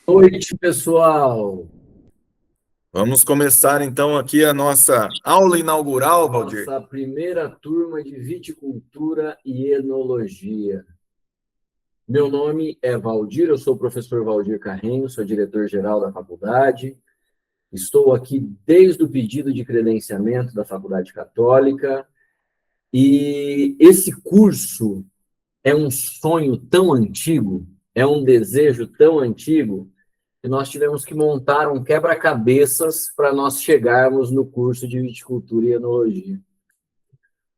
Boa noite, pessoal. Vamos começar então aqui a nossa aula inaugural, Valdir. Nossa primeira turma de viticultura e enologia. Meu nome é Valdir, eu sou o professor Valdir Carrenho, sou diretor-geral da faculdade. Estou aqui desde o pedido de credenciamento da Faculdade Católica. E esse curso é um sonho tão antigo, é um desejo tão antigo, que nós tivemos que montar um quebra-cabeças para nós chegarmos no curso de viticultura e enologia.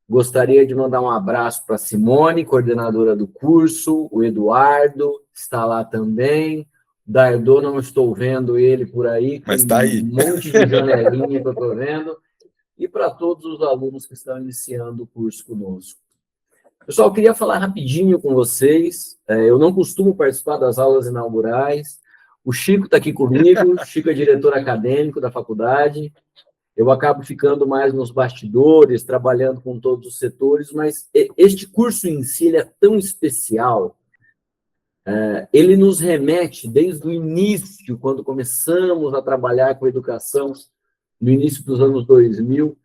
Gostaria de mandar um abraço para a Simone, coordenadora do curso, o Eduardo está lá também, Dardô, não estou vendo ele por aí, com Mas tá um aí. monte de janelinha que eu estou vendo, e para todos os alunos que estão iniciando o curso conosco. Pessoal, eu queria falar rapidinho com vocês. Eu não costumo participar das aulas inaugurais. O Chico está aqui comigo, o Chico é diretor acadêmico da faculdade. Eu acabo ficando mais nos bastidores, trabalhando com todos os setores, mas este curso em si ele é tão especial. Ele nos remete desde o início, quando começamos a trabalhar com educação, no início dos anos 2000.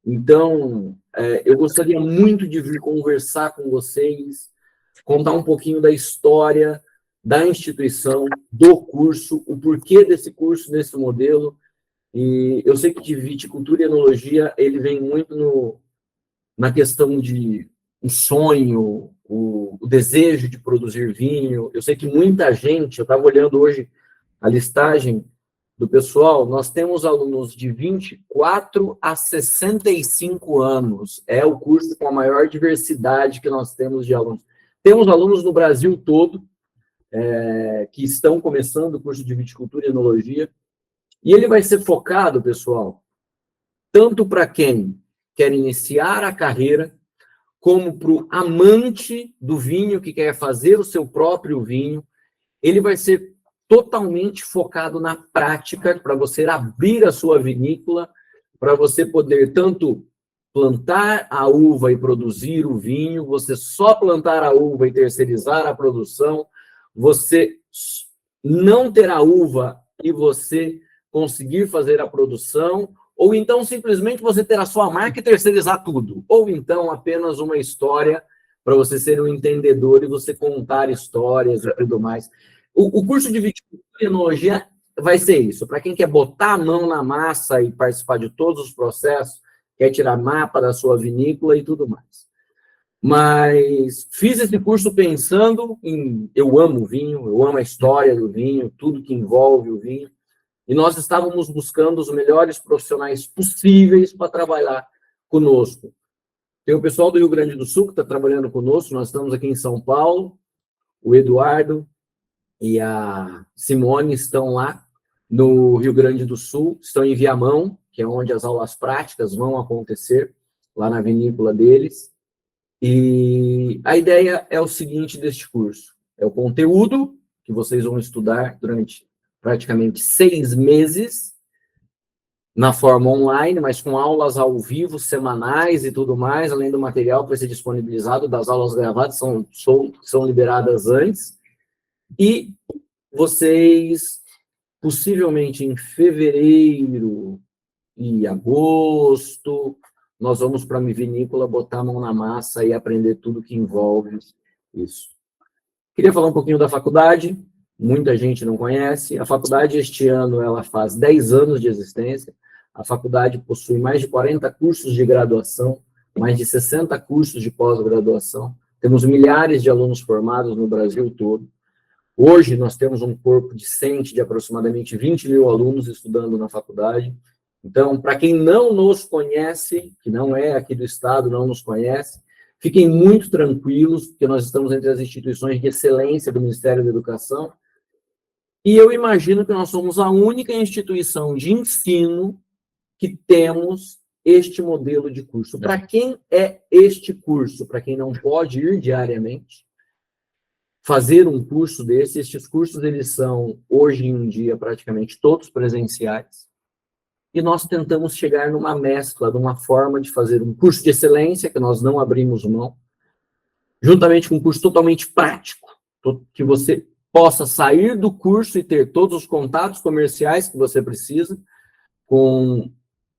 Então, eu gostaria muito de vir conversar com vocês, contar um pouquinho da história da instituição, do curso, o porquê desse curso, desse modelo. E eu sei que de viticultura e enologia, ele vem muito na questão de o sonho, o desejo de produzir vinho. Eu sei que muita gente, eu estava olhando hoje a listagem do pessoal, nós temos alunos de 24 a 65 anos. É o curso com a maior diversidade que nós temos de alunos. Temos alunos no Brasil todo que estão começando o curso de viticultura e enologia. E ele vai ser focado, pessoal, tanto para quem quer iniciar a carreira, como para o amante do vinho que quer fazer o seu próprio vinho. Ele vai ser totalmente focado na prática, para você abrir a sua vinícola, para você poder tanto plantar a uva e produzir o vinho, você só plantar a uva e terceirizar a produção, você não ter a uva e você conseguir fazer a produção, ou então simplesmente você ter a sua marca e terceirizar tudo, ou então apenas uma história para você ser um entendedor e você contar histórias e tudo mais. O curso de viticultura e enologia vai ser isso, para quem quer botar a mão na massa e participar de todos os processos, quer tirar mapa da sua vinícola e tudo mais. Mas fiz esse curso pensando em... Eu amo vinho, eu amo a história do vinho, tudo que envolve o vinho, e nós estávamos buscando os melhores profissionais possíveis para trabalhar conosco. Tem o pessoal do Rio Grande do Sul que está trabalhando conosco, nós estamos aqui em São Paulo, o Eduardo e a Simone estão lá no Rio Grande do Sul, estão em Viamão, que é onde as aulas práticas vão acontecer, lá na vinícola deles. E a ideia é o seguinte deste curso: é o conteúdo que vocês vão estudar durante praticamente 6 meses, na forma online, mas com aulas ao vivo, semanais e tudo mais, além do material que vai ser disponibilizado, das aulas gravadas, são liberadas antes. E vocês, possivelmente em fevereiro e agosto, nós vamos para a vinícola botar a mão na massa e aprender tudo que envolve isso. Queria falar um pouquinho da faculdade, muita gente não conhece. A faculdade, este ano, ela faz 10 anos de existência. A faculdade possui mais de 40 cursos de graduação, mais de 60 cursos de pós-graduação. Temos milhares de alunos formados no Brasil todo. Hoje, nós temos um corpo discente de aproximadamente 20 mil alunos estudando na faculdade. Então, para quem não nos conhece, que não é aqui do estado, não nos conhece, fiquem muito tranquilos, porque nós estamos entre as instituições de excelência do Ministério da Educação. E eu imagino que nós somos a única instituição de ensino que temos este modelo de curso. Para quem é este curso? Para quem não pode ir diariamente, fazer um curso desse, estes cursos, eles são, hoje em dia, praticamente todos presenciais, e nós tentamos chegar numa mescla, numa forma de fazer um curso de excelência, que nós não abrimos mão, juntamente com um curso totalmente prático, que você possa sair do curso e ter todos os contatos comerciais que você precisa, com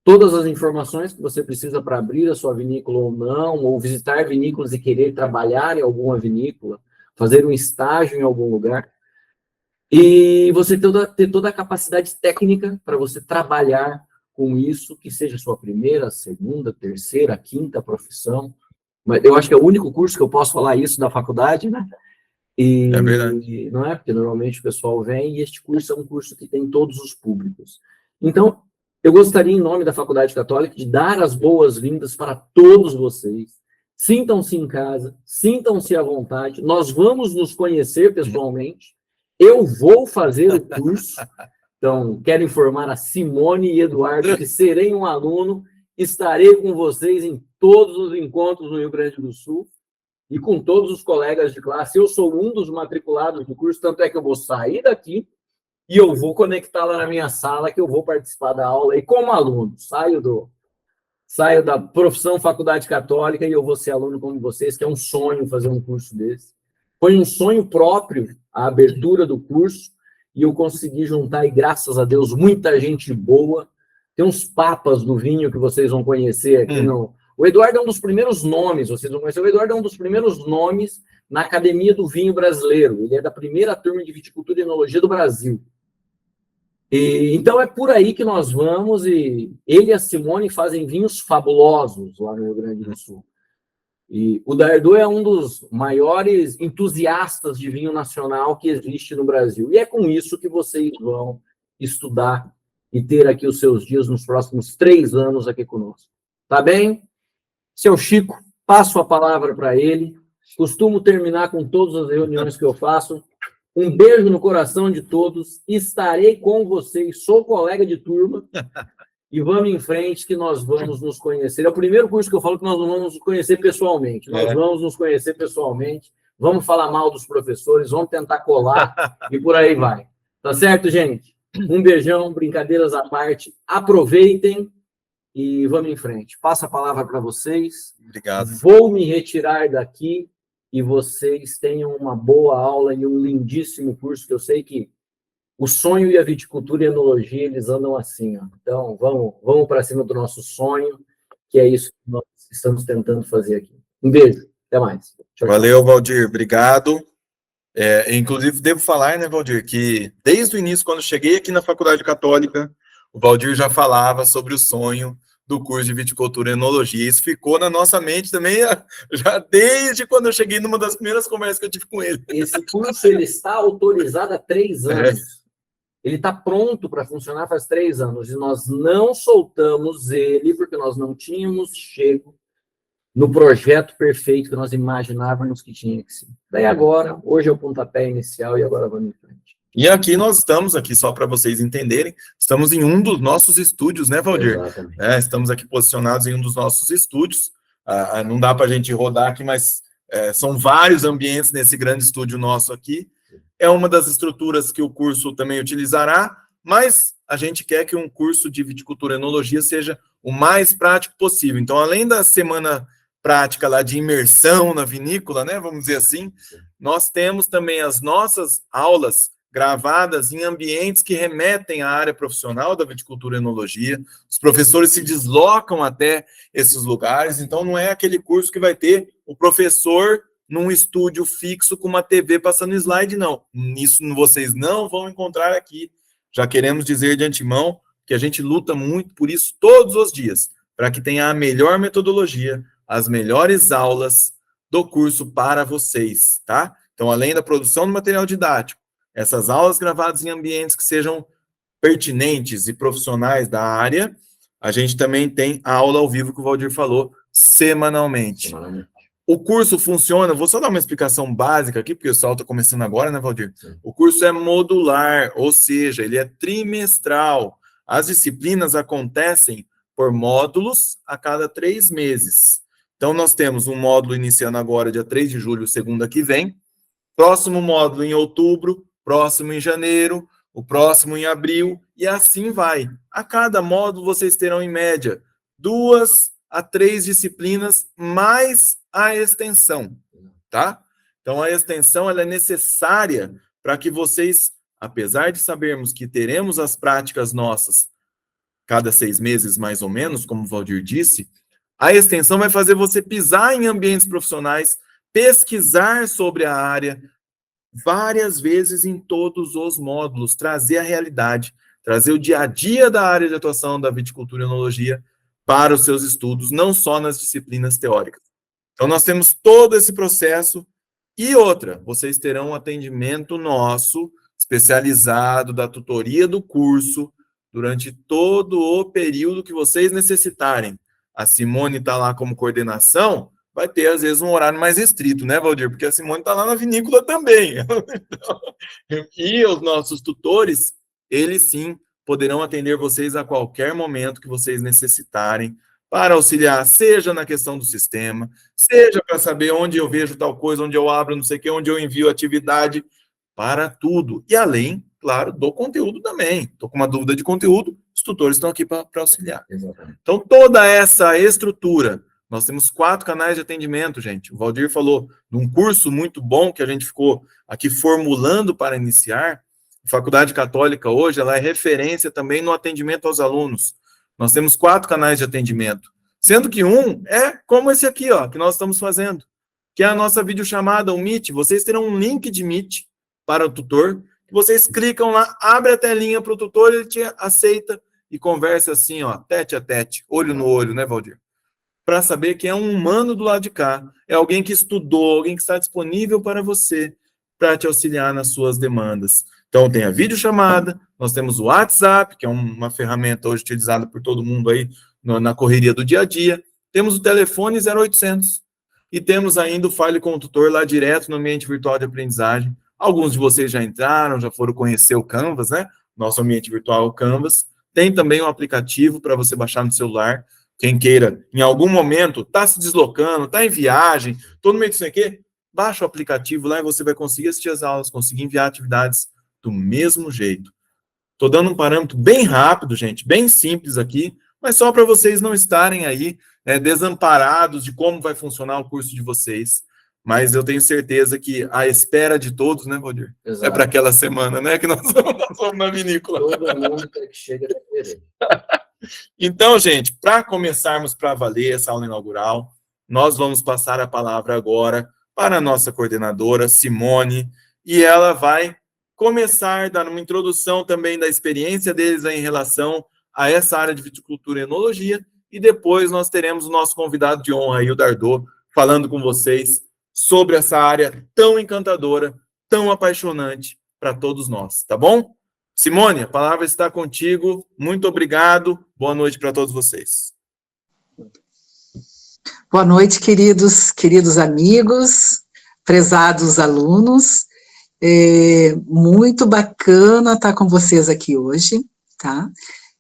todas as informações que você precisa para abrir a sua vinícola ou não, ou visitar vinícolas e querer trabalhar em alguma vinícola, fazer um estágio em algum lugar. E você ter toda a capacidade técnica para você trabalhar com isso, que seja sua primeira, segunda, terceira, quinta profissão. Mas eu acho que é o único curso que eu posso falar isso da faculdade, né? É verdade. Não é? Porque normalmente o pessoal vem e este curso é um curso que tem todos os públicos. Então, eu gostaria, em nome da Faculdade Católica, de dar as boas-vindas para todos vocês. Sintam-se em casa, sintam-se à vontade. Nós vamos nos conhecer pessoalmente. Eu vou fazer o curso. Então, quero informar a Simone e Eduardo que serei um aluno, estarei com vocês em todos os encontros no Rio Grande do Sul e com todos os colegas de classe. Eu sou um dos matriculados do curso, tanto é que eu vou sair daqui e eu vou conectar lá na minha sala, que eu vou participar da aula. E como aluno, saio da profissão Faculdade Católica e eu vou ser aluno como vocês, que é um sonho fazer um curso desse. Foi um sonho próprio a abertura do curso e eu consegui juntar, e graças a Deus, muita gente boa. Tem uns papas do vinho que vocês vão conhecer aqui no... O Eduardo é um dos primeiros nomes, vocês vão conhecer. O Eduardo é um dos primeiros nomes na Academia do Vinho Brasileiro. Ele é da primeira turma de Viticultura e Enologia do Brasil. Então é por aí que nós vamos, e ele e a Simone fazem vinhos fabulosos lá no Rio Grande do Sul. E o Dardo é um dos maiores entusiastas de vinho nacional que existe no Brasil. E é com isso que vocês vão estudar e ter aqui os seus dias nos próximos 3 anos aqui conosco. Tá bem? Seu Chico, passo a palavra para ele. Costumo terminar com todas as reuniões que eu faço. Um beijo no coração de todos. Estarei com vocês. Sou colega de turma. E vamos em frente, que nós vamos nos conhecer. É o primeiro curso que eu falo que nós vamos nos conhecer pessoalmente. Nós vamos nos conhecer pessoalmente. Vamos falar mal dos professores. Vamos tentar colar. E por aí vai. Tá certo, gente? Um beijão. Brincadeiras à parte. Aproveitem. E vamos em frente. Passo a palavra para vocês. Obrigado. Vou me retirar daqui e vocês tenham uma boa aula e um lindíssimo curso, que eu sei que o sonho e a viticultura e a enologia, eles andam assim, ó. Então, vamos para cima do nosso sonho, que é isso que nós estamos tentando fazer aqui. Um beijo. Até mais. Tchau, valeu, tchau. Valdir. Obrigado. Inclusive, devo falar, né, Valdir, que desde o início, quando cheguei aqui na Faculdade Católica, o Valdir já falava sobre o sonho do curso de viticultura e enologia. Isso ficou na nossa mente também, já desde quando eu cheguei, numa das primeiras conversas que eu tive com ele. Esse curso, ele está autorizado há 3 anos. Ele está pronto para funcionar faz 3 anos. E nós não soltamos ele porque nós não tínhamos chego no projeto perfeito que nós imaginávamos que tinha que ser. Daí agora, hoje é o pontapé inicial e agora vamos em frente. E aqui nós estamos, aqui só para vocês entenderem, estamos em um dos nossos estúdios, né, Valdir? Exatamente. Estamos aqui posicionados em um dos nossos estúdios. Não dá para a gente rodar aqui, mas são vários ambientes nesse grande estúdio nosso aqui. É uma das estruturas que o curso também utilizará, mas a gente quer que um curso de viticultura e enologia seja o mais prático possível. Então, além da semana prática lá de imersão na vinícola, né, vamos dizer assim, nós temos também as nossas aulas gravadas em ambientes que remetem à área profissional da viticultura e enologia. Os professores se deslocam até esses lugares, então não é aquele curso que vai ter o professor num estúdio fixo com uma TV passando slide, não. Isso vocês não vão encontrar aqui. Já queremos dizer de antemão que a gente luta muito por isso todos os dias, para que tenha a melhor metodologia, as melhores aulas do curso para vocês, tá? Então, além da produção do material didático, essas aulas gravadas em ambientes que sejam pertinentes e profissionais da área, a gente também tem a aula ao vivo que o Valdir falou, semanalmente. O curso funciona, vou só dar uma explicação básica aqui, porque o pessoal está começando agora, né, Valdir? Sim. O curso é modular, ou seja, ele é trimestral. As disciplinas acontecem por módulos a cada 3 meses. Então, nós temos um módulo iniciando agora, dia 3 de julho, segunda que vem, próximo módulo em outubro, próximo em janeiro, o próximo em abril, e assim vai. A cada módulo, vocês terão, em média, 2 a 3 disciplinas, mais a extensão, tá? Então, a extensão ela é necessária para que vocês, apesar de sabermos que teremos as práticas nossas cada 6 meses, mais ou menos, como o Valdir disse, a extensão vai fazer você pisar em ambientes profissionais, pesquisar sobre a área várias vezes em todos os módulos, trazer a realidade, trazer o dia a dia da área de atuação da viticultura e enologia para os seus estudos, não só nas disciplinas teóricas. Então, nós temos todo esse processo. E outra, vocês terão um atendimento nosso, especializado, da tutoria do curso, durante todo o período que vocês necessitarem. A Simone está lá como coordenação, vai ter, às vezes, um horário mais restrito, né, Valdir? Porque a Simone está lá na vinícola também. E os nossos tutores, eles sim poderão atender vocês a qualquer momento que vocês necessitarem, para auxiliar, seja na questão do sistema, seja para saber onde eu vejo tal coisa, onde eu abro não sei o que, onde eu envio atividade, para tudo. E além, claro, do conteúdo também. Estou com uma dúvida de conteúdo, os tutores estão aqui para auxiliar. Exatamente. Então, toda essa estrutura, nós temos 4 canais de atendimento, gente. O Valdir falou de um curso muito bom que a gente ficou aqui formulando para iniciar. A Faculdade Católica hoje, ela é referência também no atendimento aos alunos. Nós temos 4 canais de atendimento, sendo que um é como esse aqui, ó, que nós estamos fazendo, que é a nossa videochamada, o Meet. Vocês terão um link de Meet para o tutor, que vocês clicam lá, abre a telinha para o tutor, ele te aceita e conversa assim, ó, tete a tete, olho no olho, né, Valdir? Para saber que é um humano do lado de cá, é alguém que estudou, alguém que está disponível para você, para te auxiliar nas suas demandas. Então, tem a videochamada, nós temos o WhatsApp, que é uma ferramenta hoje utilizada por todo mundo aí na correria do dia a dia. Temos o telefone 0800. E temos ainda o Fale com o Tutor lá direto no ambiente virtual de aprendizagem. Alguns de vocês já entraram, já foram conhecer o Canvas, né? Nosso ambiente virtual, o Canvas. Tem também um aplicativo para você baixar no celular. Quem queira, em algum momento, está se deslocando, está em viagem, todo meio disso aqui, baixa o aplicativo lá e você vai conseguir assistir as aulas, conseguir enviar atividades do mesmo jeito. Estou dando um parâmetro bem rápido, gente, bem simples aqui, mas só para vocês não estarem aí desamparados de como vai funcionar o curso de vocês. Mas eu tenho certeza que a espera de todos, né, Valdir? Exato. É para aquela semana, né, que nós somos na vinícola. Todo mundo que chega a querer. Então, gente, para começarmos para valer essa aula inaugural, nós vamos passar a palavra agora para a nossa coordenadora, Simone, e ela vai começar a dar uma introdução também da experiência deles em relação a essa área de viticultura e enologia, e depois nós teremos o nosso convidado de honra aí, o Dardô, falando com vocês sobre essa área tão encantadora, tão apaixonante para todos nós, tá bom? Simone, a palavra está contigo, muito obrigado, boa noite para todos vocês. Boa noite, queridos amigos, prezados alunos. Muito bacana estar com vocês aqui hoje, tá?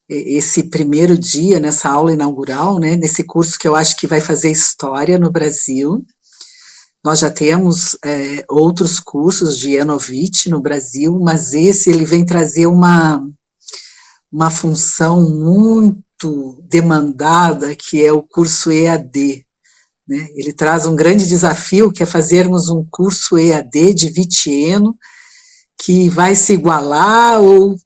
Esse primeiro dia, nessa aula inaugural, né, nesse curso que eu acho que vai fazer história no Brasil. Nós já temos outros cursos de Enovit no Brasil, mas esse ele vem trazer uma função muito demandada, que é o curso EAD. Né? Ele traz um grande desafio, que é fazermos um curso EAD de Vitieno, que vai se igualar, ou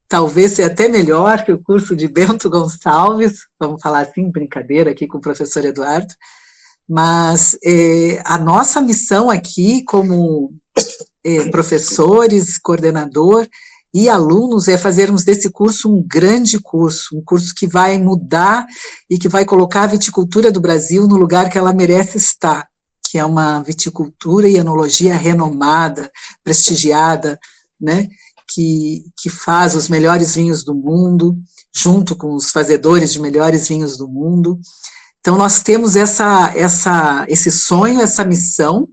talvez ser até melhor que o curso de Bento Gonçalves, vamos falar assim, brincadeira aqui com o professor Eduardo, mas a nossa missão aqui, como professores, coordenador e alunos, é fazermos desse curso um grande curso, um curso que vai mudar e que vai colocar a viticultura do Brasil no lugar que ela merece estar, que é uma viticultura e enologia renomada, prestigiada, né, que faz os melhores vinhos do mundo, junto com os fazedores de melhores vinhos do mundo. Então, nós temos esse sonho, essa missão,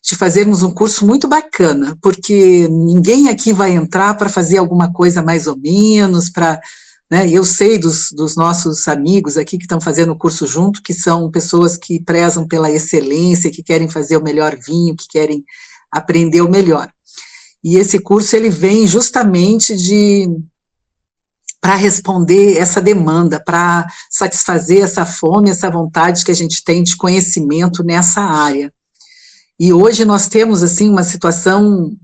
de fazermos um curso muito bacana, porque ninguém aqui vai entrar para fazer alguma coisa mais ou menos, né, eu sei dos nossos amigos aqui que estão fazendo o curso junto, que são pessoas que prezam pela excelência, que querem fazer o melhor vinho, que querem aprender o melhor. E esse curso, ele vem justamente para responder essa demanda, para satisfazer essa fome, essa vontade que a gente tem de conhecimento nessa área. E hoje nós temos, assim, uma situação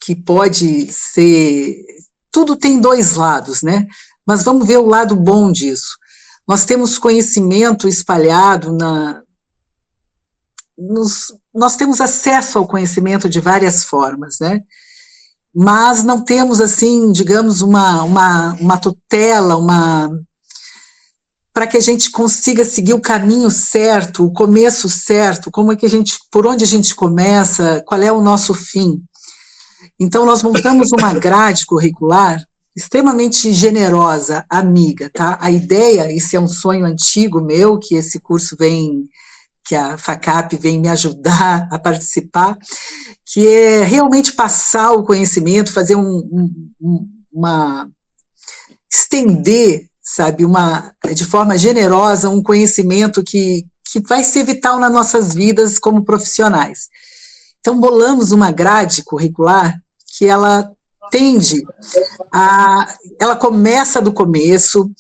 que pode ser... Tudo tem dois lados, né? Mas vamos ver o lado bom disso. Nós temos conhecimento espalhado nós temos acesso ao conhecimento de várias formas, né? Mas não temos, assim, digamos, uma tutela, para que a gente consiga seguir o caminho certo, o começo certo, por onde a gente começa, qual é o nosso fim. Então, nós montamos uma grade curricular extremamente generosa, amiga, tá? A ideia, esse é um sonho antigo meu, que esse curso que a FACAP vem me ajudar a participar, que é realmente passar o conhecimento, fazer estender, sabe, de forma generosa, um conhecimento que vai ser vital nas nossas vidas como profissionais. Então, bolamos uma grade curricular que ela ela começa do começo,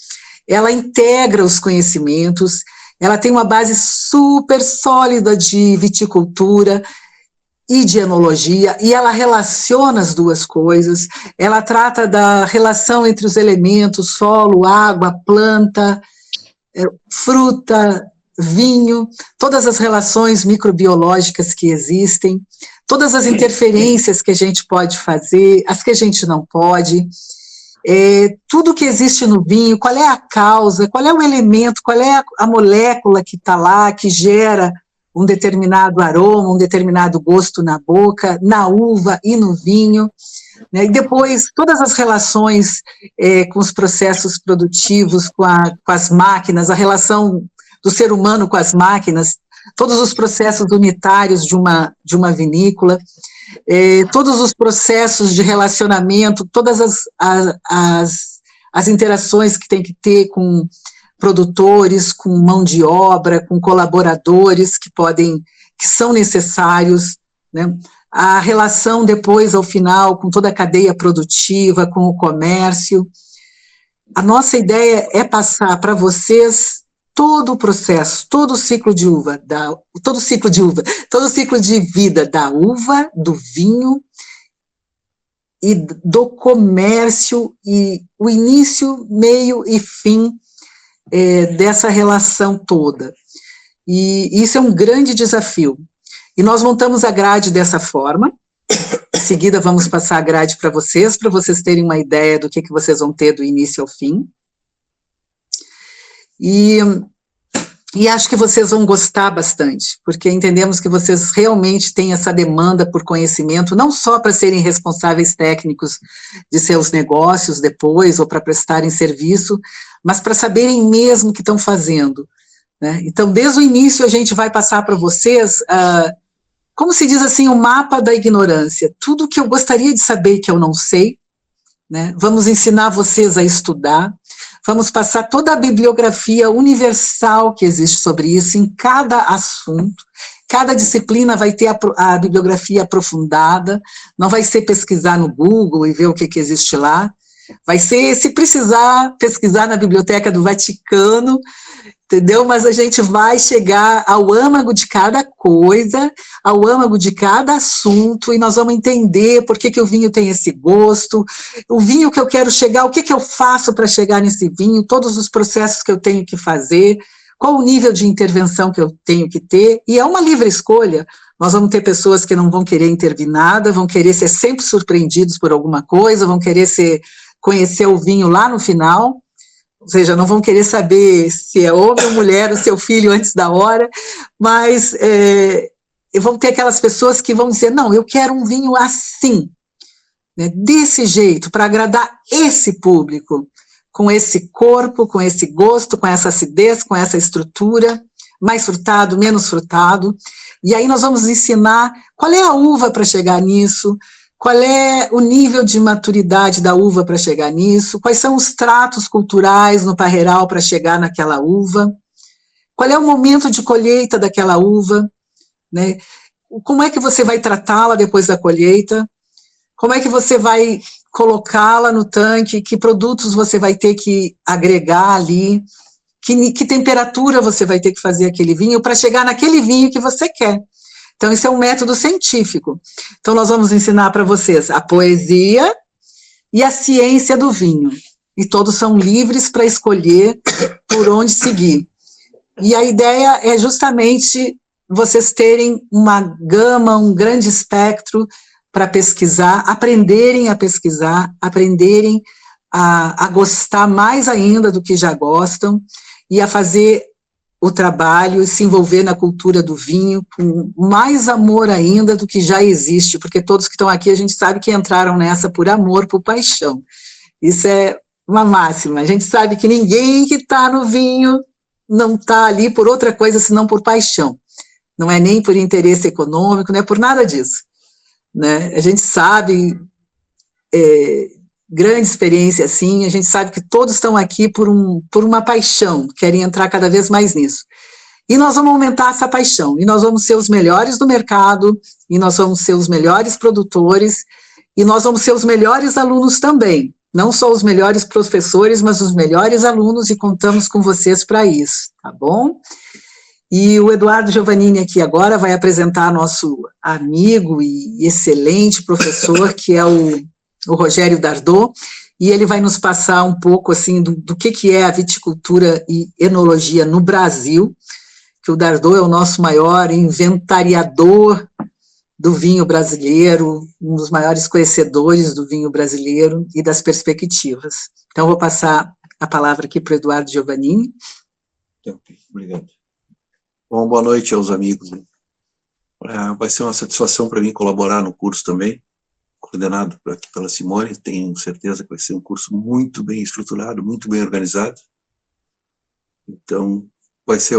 ela integra os conhecimentos, ela tem uma base super sólida de viticultura e de enologia, e ela relaciona as duas coisas, ela trata da relação entre os elementos, solo, água, planta, fruta, vinho, todas as relações microbiológicas que existem, todas as interferências que a gente pode fazer, as que a gente não pode, tudo que existe no vinho, qual é a causa, qual é o elemento, qual é a molécula que está lá, que gera um determinado aroma, um determinado gosto na boca, na uva e no vinho, né? E depois todas as relações com os processos produtivos, com as máquinas, a relação do ser humano com as máquinas, todos os processos unitários de uma vinícola, todos os processos de relacionamento, todas as interações que tem que ter com produtores, com mão de obra, com colaboradores que são necessários, né? A relação depois, ao final, com toda a cadeia produtiva, com o comércio. A nossa ideia é passar para vocês todo o processo, todo o ciclo de vida da uva, do vinho e do comércio, e o início, meio e fim dessa relação toda. E isso é um grande desafio. E nós montamos a grade dessa forma. Em seguida, vamos passar a grade para vocês terem uma ideia do que vocês vão ter do início ao fim. E acho que vocês vão gostar bastante, porque entendemos que vocês realmente têm essa demanda por conhecimento, não só para serem responsáveis técnicos de seus negócios depois, ou para prestarem serviço, mas para saberem mesmo o que estão fazendo, né? Então, desde o início, a gente vai passar para vocês, como se diz assim, o mapa da ignorância, tudo que eu gostaria de saber que eu não sei, né? Vamos ensinar vocês a estudar, vamos passar toda a bibliografia universal que existe sobre isso, em cada assunto. Cada disciplina vai ter a bibliografia aprofundada, não vai ser pesquisar no Google e ver o que existe lá, vai ser, se precisar, pesquisar na Biblioteca do Vaticano, entendeu? Mas a gente vai chegar ao âmago de cada coisa, ao âmago de cada assunto, e nós vamos entender por que o vinho tem esse gosto, o vinho que eu quero chegar, o que eu faço para chegar nesse vinho, todos os processos que eu tenho que fazer, qual o nível de intervenção que eu tenho que ter, e é uma livre escolha. Nós vamos ter pessoas que não vão querer intervir nada, vão querer ser sempre surpreendidos por alguma coisa, vão querer conhecer o vinho lá no final, ou seja, não vão querer saber se é homem ou mulher, o seu filho antes da hora, mas vão ter aquelas pessoas que vão dizer, não, eu quero um vinho assim, né, desse jeito, para agradar esse público, com esse corpo, com esse gosto, com essa acidez, com essa estrutura, mais frutado, menos frutado, e aí nós vamos ensinar qual é a uva para chegar nisso, qual é o nível de maturidade da uva para chegar nisso, quais são os tratos culturais no parreiral para chegar naquela uva, qual é o momento de colheita daquela uva, né? Como é que você vai tratá-la depois da colheita, como é que você vai colocá-la no tanque, que produtos você vai ter que agregar ali, que temperatura você vai ter que fazer aquele vinho para chegar naquele vinho que você quer. Então, isso é um método científico. Então, nós vamos ensinar para vocês a poesia e a ciência do vinho. E todos são livres para escolher por onde seguir. E a ideia é justamente vocês terem uma gama, um grande espectro para pesquisar, aprenderem a pesquisar, aprenderem a gostar mais ainda do que já gostam e a fazer o trabalho e se envolver na cultura do vinho com mais amor ainda do que já existe, porque todos que estão aqui a gente sabe que entraram nessa por amor, por paixão. Isso é uma máxima. A gente sabe que ninguém que está no vinho não está ali por outra coisa senão por paixão. Não é nem por interesse econômico, não é por nada disso. Né? A gente sabe, grande experiência assim, a gente sabe que todos estão aqui por uma paixão, querem entrar cada vez mais nisso. E nós vamos aumentar essa paixão, e nós vamos ser os melhores do mercado, e nós vamos ser os melhores produtores, e nós vamos ser os melhores alunos também, não só os melhores professores, mas os melhores alunos, e contamos com vocês para isso, tá bom? E o Eduardo Giovannini aqui agora vai apresentar nosso amigo e excelente professor, que é o Rogério Dardot, e ele vai nos passar um pouco assim do que é a viticultura e enologia no Brasil, que o Dardot é o nosso maior inventariador do vinho brasileiro, um dos maiores conhecedores do vinho brasileiro e das perspectivas. Então, vou passar a palavra aqui para o Eduardo Giovannini. Obrigado. Bom, boa noite aos amigos. Vai ser uma satisfação para mim colaborar no curso também, coordenado aqui pela Simone. Tenho certeza que vai ser um curso muito bem estruturado, muito bem organizado. Então, vai ser,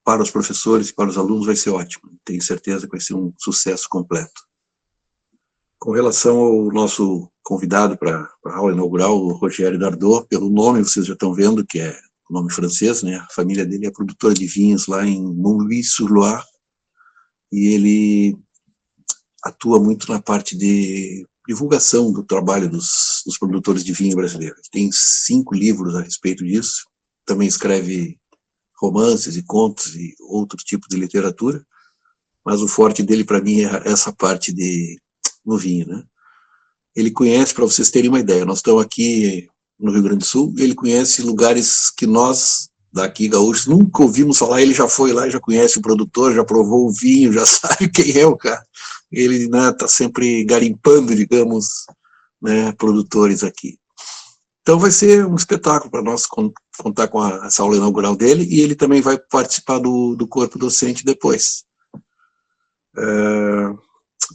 para os professores e para os alunos, vai ser ótimo. Tenho certeza que vai ser um sucesso completo. Com relação ao nosso convidado para a aula inaugural, o Rogério Dardot, pelo nome vocês já estão vendo que é o nome francês, né? A família dele é produtora de vinhos lá em Montlouis-sur-Loire, e ele atua muito na parte de divulgação do trabalho dos produtores de vinho brasileiros. Tem 5 livros a respeito disso, também escreve romances e contos e outro tipo de literatura, mas o forte dele, para mim, é essa parte no vinho, né? Ele conhece, para vocês terem uma ideia, nós estamos aqui no Rio Grande do Sul, ele conhece lugares que nós, daqui gaúchos, nunca ouvimos falar. Ele já foi lá, já conhece o produtor, já provou o vinho, já sabe quem é o cara. Ele está sempre garimpando, digamos, né, produtores aqui. Então vai ser um espetáculo para nós contar com essa aula inaugural dele, e ele também vai participar do corpo docente depois.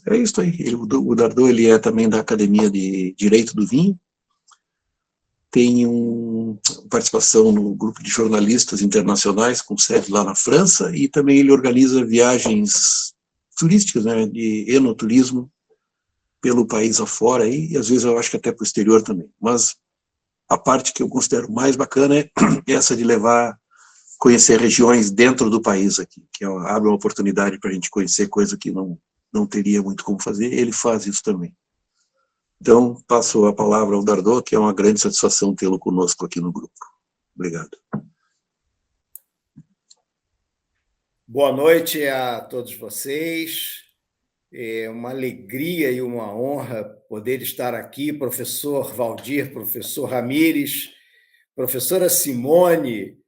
É isso aí. O Dardot, ele é também da Academia de Direito do Vinho, tem participação no grupo de jornalistas internacionais com sede lá na França, e também ele organiza viagens turísticas, né, de enoturismo pelo país afora, aí, e às vezes eu acho que até para o exterior também. Mas a parte que eu considero mais bacana é essa de conhecer regiões dentro do país aqui, que abre uma oportunidade para a gente conhecer coisa que não teria muito como fazer. Ele faz isso também. Então, passo a palavra ao Dardot, que é uma grande satisfação tê-lo conosco aqui no grupo. Obrigado. Boa noite a todos vocês. É uma alegria e uma honra poder estar aqui, professor Valdir, professor Ramires, professora Simone,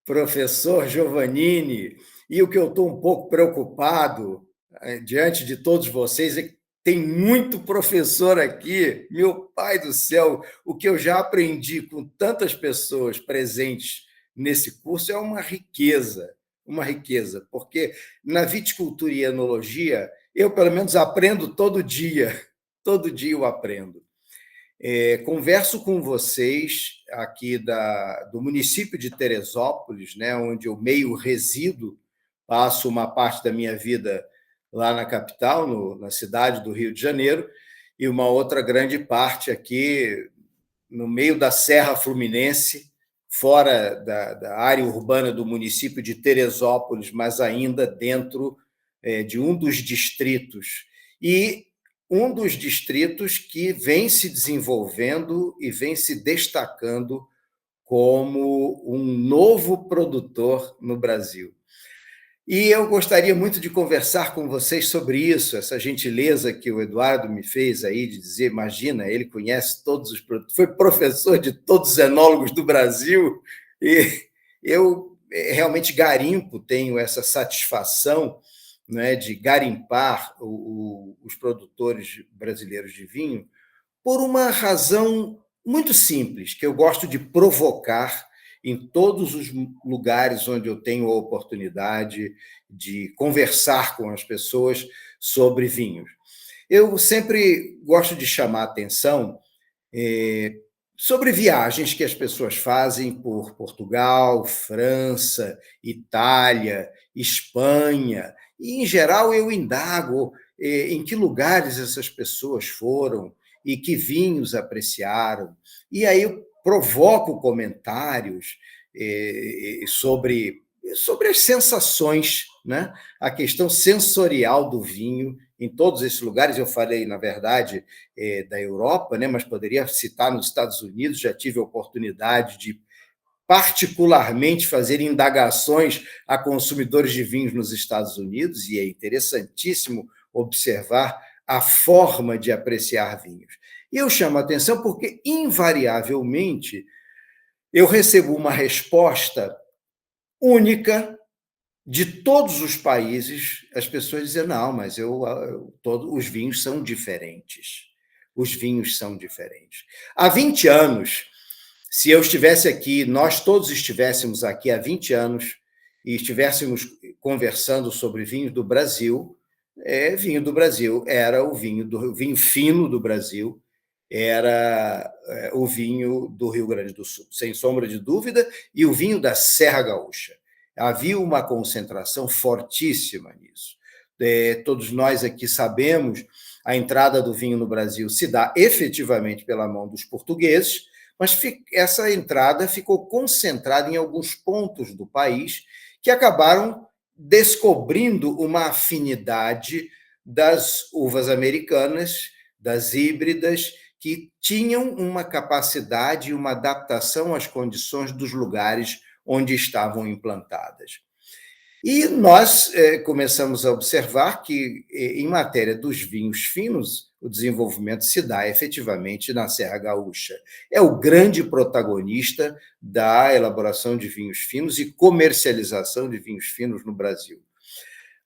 professor Giovannini. E o que eu estou um pouco preocupado, diante de todos vocês, é que tem muito professor aqui, meu pai do céu, o que eu já aprendi com tantas pessoas presentes nesse curso é uma riqueza, porque na viticultura e enologia, eu pelo menos aprendo todo dia eu aprendo. Converso com vocês aqui do município de Teresópolis, né, onde eu meio resido, passo uma parte da minha vida lá na capital, na cidade do Rio de Janeiro, e uma outra grande parte aqui no meio da Serra Fluminense, fora da área urbana do município de Teresópolis, mas ainda dentro de um dos distritos. E um dos distritos que vem se desenvolvendo e vem se destacando como um novo produtor no Brasil. E eu gostaria muito de conversar com vocês sobre isso, essa gentileza que o Eduardo me fez aí de dizer, imagina, ele conhece todos os produtos, foi professor de todos os enólogos do Brasil, e eu realmente garimpo, tenho essa satisfação, né, de garimpar os produtores brasileiros de vinho por uma razão muito simples, que eu gosto de provocar em todos os lugares onde eu tenho a oportunidade de conversar com as pessoas sobre vinhos. Eu sempre gosto de chamar a atenção sobre viagens que as pessoas fazem por Portugal, França, Itália, Espanha, e, em geral, eu indago em que lugares essas pessoas foram e que vinhos apreciaram. E aí eu provoco comentários sobre as sensações, né? A questão sensorial do vinho em todos esses lugares. Eu falei, na verdade, da Europa, né? Mas poderia citar nos Estados Unidos, já tive a oportunidade de particularmente fazer indagações a consumidores de vinhos nos Estados Unidos, e é interessantíssimo observar a forma de apreciar vinhos. E eu chamo a atenção porque, invariavelmente, eu recebo uma resposta única de todos os países. As pessoas dizem, não, mas todos os vinhos são diferentes. Os vinhos são diferentes. Há 20 anos, se eu estivesse aqui, nós todos estivéssemos aqui há 20 anos e estivéssemos conversando sobre vinhos do Brasil, vinho do Brasil era o vinho fino do Brasil, era o vinho do Rio Grande do Sul, sem sombra de dúvida, e o vinho da Serra Gaúcha. Havia uma concentração fortíssima nisso. Todos nós aqui sabemos, a entrada do vinho no Brasil se dá efetivamente pela mão dos portugueses, mas essa entrada ficou concentrada em alguns pontos do país que acabaram descobrindo uma afinidade das uvas americanas, das híbridas, que tinham uma capacidade e uma adaptação às condições dos lugares onde estavam implantadas. E nós começamos a observar que, em matéria dos vinhos finos, o desenvolvimento se dá efetivamente na Serra Gaúcha. É o grande protagonista da elaboração de vinhos finos e comercialização de vinhos finos no Brasil.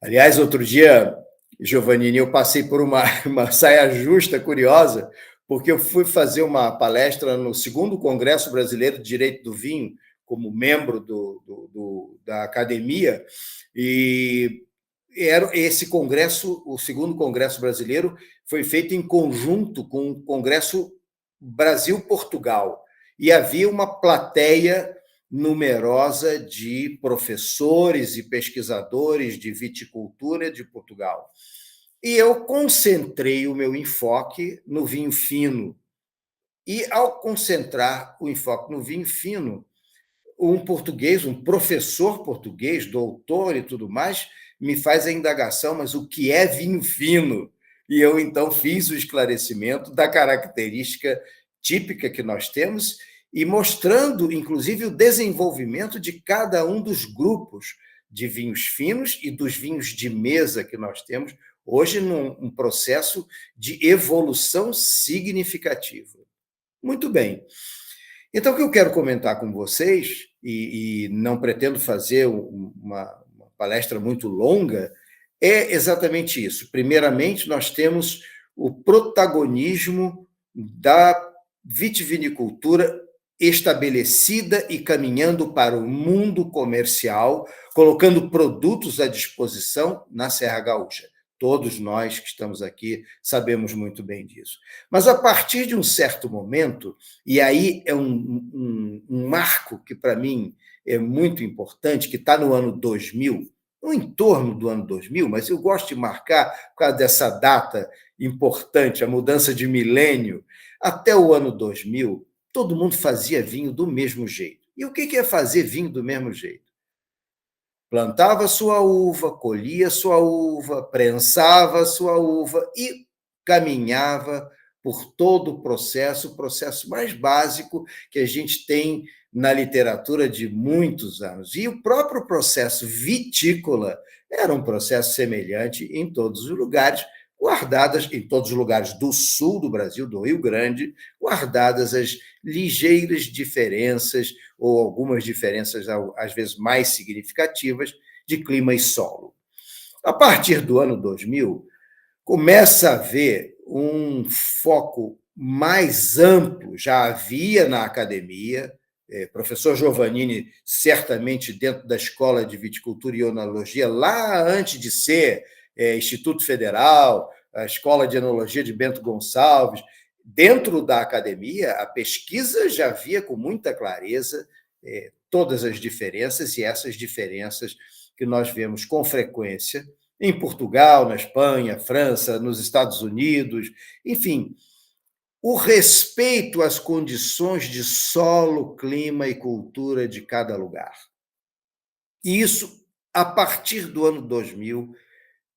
Aliás, outro dia, Giovannini, eu passei por uma saia justa curiosa, porque eu fui fazer uma palestra no 2º Congresso Brasileiro de Direito do Vinho, como membro da academia, e esse congresso, o 2º Congresso Brasileiro, foi feito em conjunto com o Congresso Brasil-Portugal, e havia uma plateia numerosa de professores e pesquisadores de viticultura de Portugal. E eu concentrei o meu enfoque no vinho fino. E, ao concentrar o enfoque no vinho fino, um português, um professor português, doutor e tudo mais, me faz a indagação, mas o que é vinho fino? E eu, então, fiz o esclarecimento da característica típica que nós temos e mostrando, inclusive, o desenvolvimento de cada um dos grupos de vinhos finos e dos vinhos de mesa que nós temos hoje num processo de evolução significativa. Muito bem. Então, o que eu quero comentar com vocês, e não pretendo fazer uma palestra muito longa, é exatamente isso. Primeiramente, nós temos o protagonismo da vitivinicultura estabelecida e caminhando para o mundo comercial, colocando produtos à disposição na Serra Gaúcha. Todos nós que estamos aqui sabemos muito bem disso. Mas, a partir de um certo momento, e aí é um marco que, para mim, é muito importante, que está no ano 2000, no entorno do ano 2000, mas eu gosto de marcar, por causa dessa data importante, a mudança de milênio, até o ano 2000, todo mundo fazia vinho do mesmo jeito. E o que é fazer vinho do mesmo jeito? Plantava sua uva, colhia sua uva, prensava sua uva e caminhava por todo o processo mais básico que a gente tem na literatura de muitos anos. E o próprio processo vitícola era um processo semelhante em todos os lugares, guardadas, em todos os lugares do sul do Brasil, do Rio Grande, guardadas as ligeiras diferenças, ou algumas diferenças, às vezes mais significativas, de clima e solo. A partir do ano 2000, começa a haver um foco mais amplo, já havia na academia, professor Giovannini, certamente dentro da Escola de Viticultura e Enologia, lá antes de ser Instituto Federal, a Escola de Enologia de Bento Gonçalves, dentro da academia, a pesquisa já via com muita clareza todas as diferenças, e essas diferenças que nós vemos com frequência em Portugal, na Espanha, França, nos Estados Unidos, enfim, o respeito às condições de solo, clima e cultura de cada lugar. E isso, a partir do ano 2000,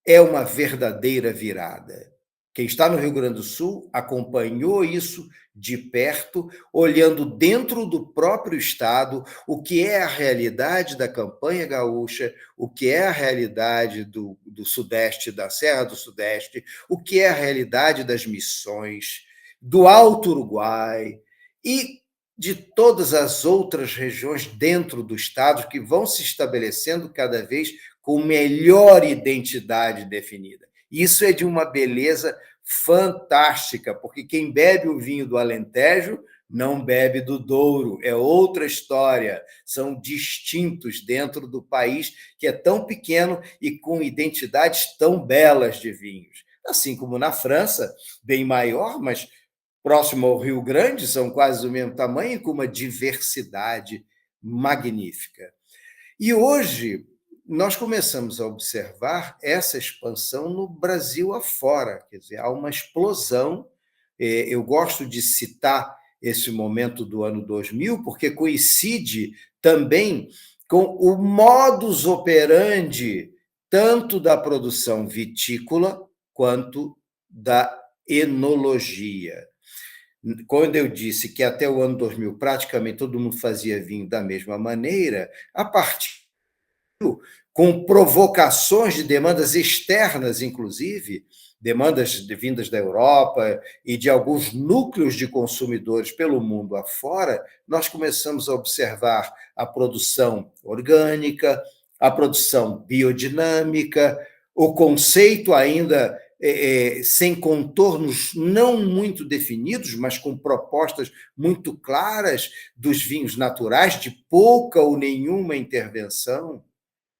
é uma verdadeira virada. Quem está no Rio Grande do Sul acompanhou isso de perto, olhando dentro do próprio estado o que é a realidade da campanha gaúcha, o que é a realidade do Sudeste, da Serra do Sudeste, o que é a realidade das Missões, do Alto Uruguai e de todas as outras regiões dentro do estado que vão se estabelecendo cada vez com melhor identidade definida. Isso é de uma beleza fantástica, porque quem bebe o vinho do Alentejo não bebe do Douro, é outra história, são distintos dentro do país que é tão pequeno e com identidades tão belas de vinhos. Assim como na França, bem maior, mas próximo ao Rio Grande, são quase do mesmo tamanho e com uma diversidade magnífica. E hoje nós começamos a observar essa expansão no Brasil afora, quer dizer, há uma explosão. Eu gosto de citar esse momento do ano 2000, porque coincide também com o modus operandi tanto da produção vitícola quanto da enologia. Quando eu disse que até o ano 2000 praticamente todo mundo fazia vinho da mesma maneira, a partir com provocações de demandas externas, inclusive, demandas vindas da Europa e de alguns núcleos de consumidores pelo mundo afora, nós começamos a observar a produção orgânica, a produção biodinâmica, o conceito ainda sem contornos não muito definidos, mas com propostas muito claras dos vinhos naturais, de pouca ou nenhuma intervenção,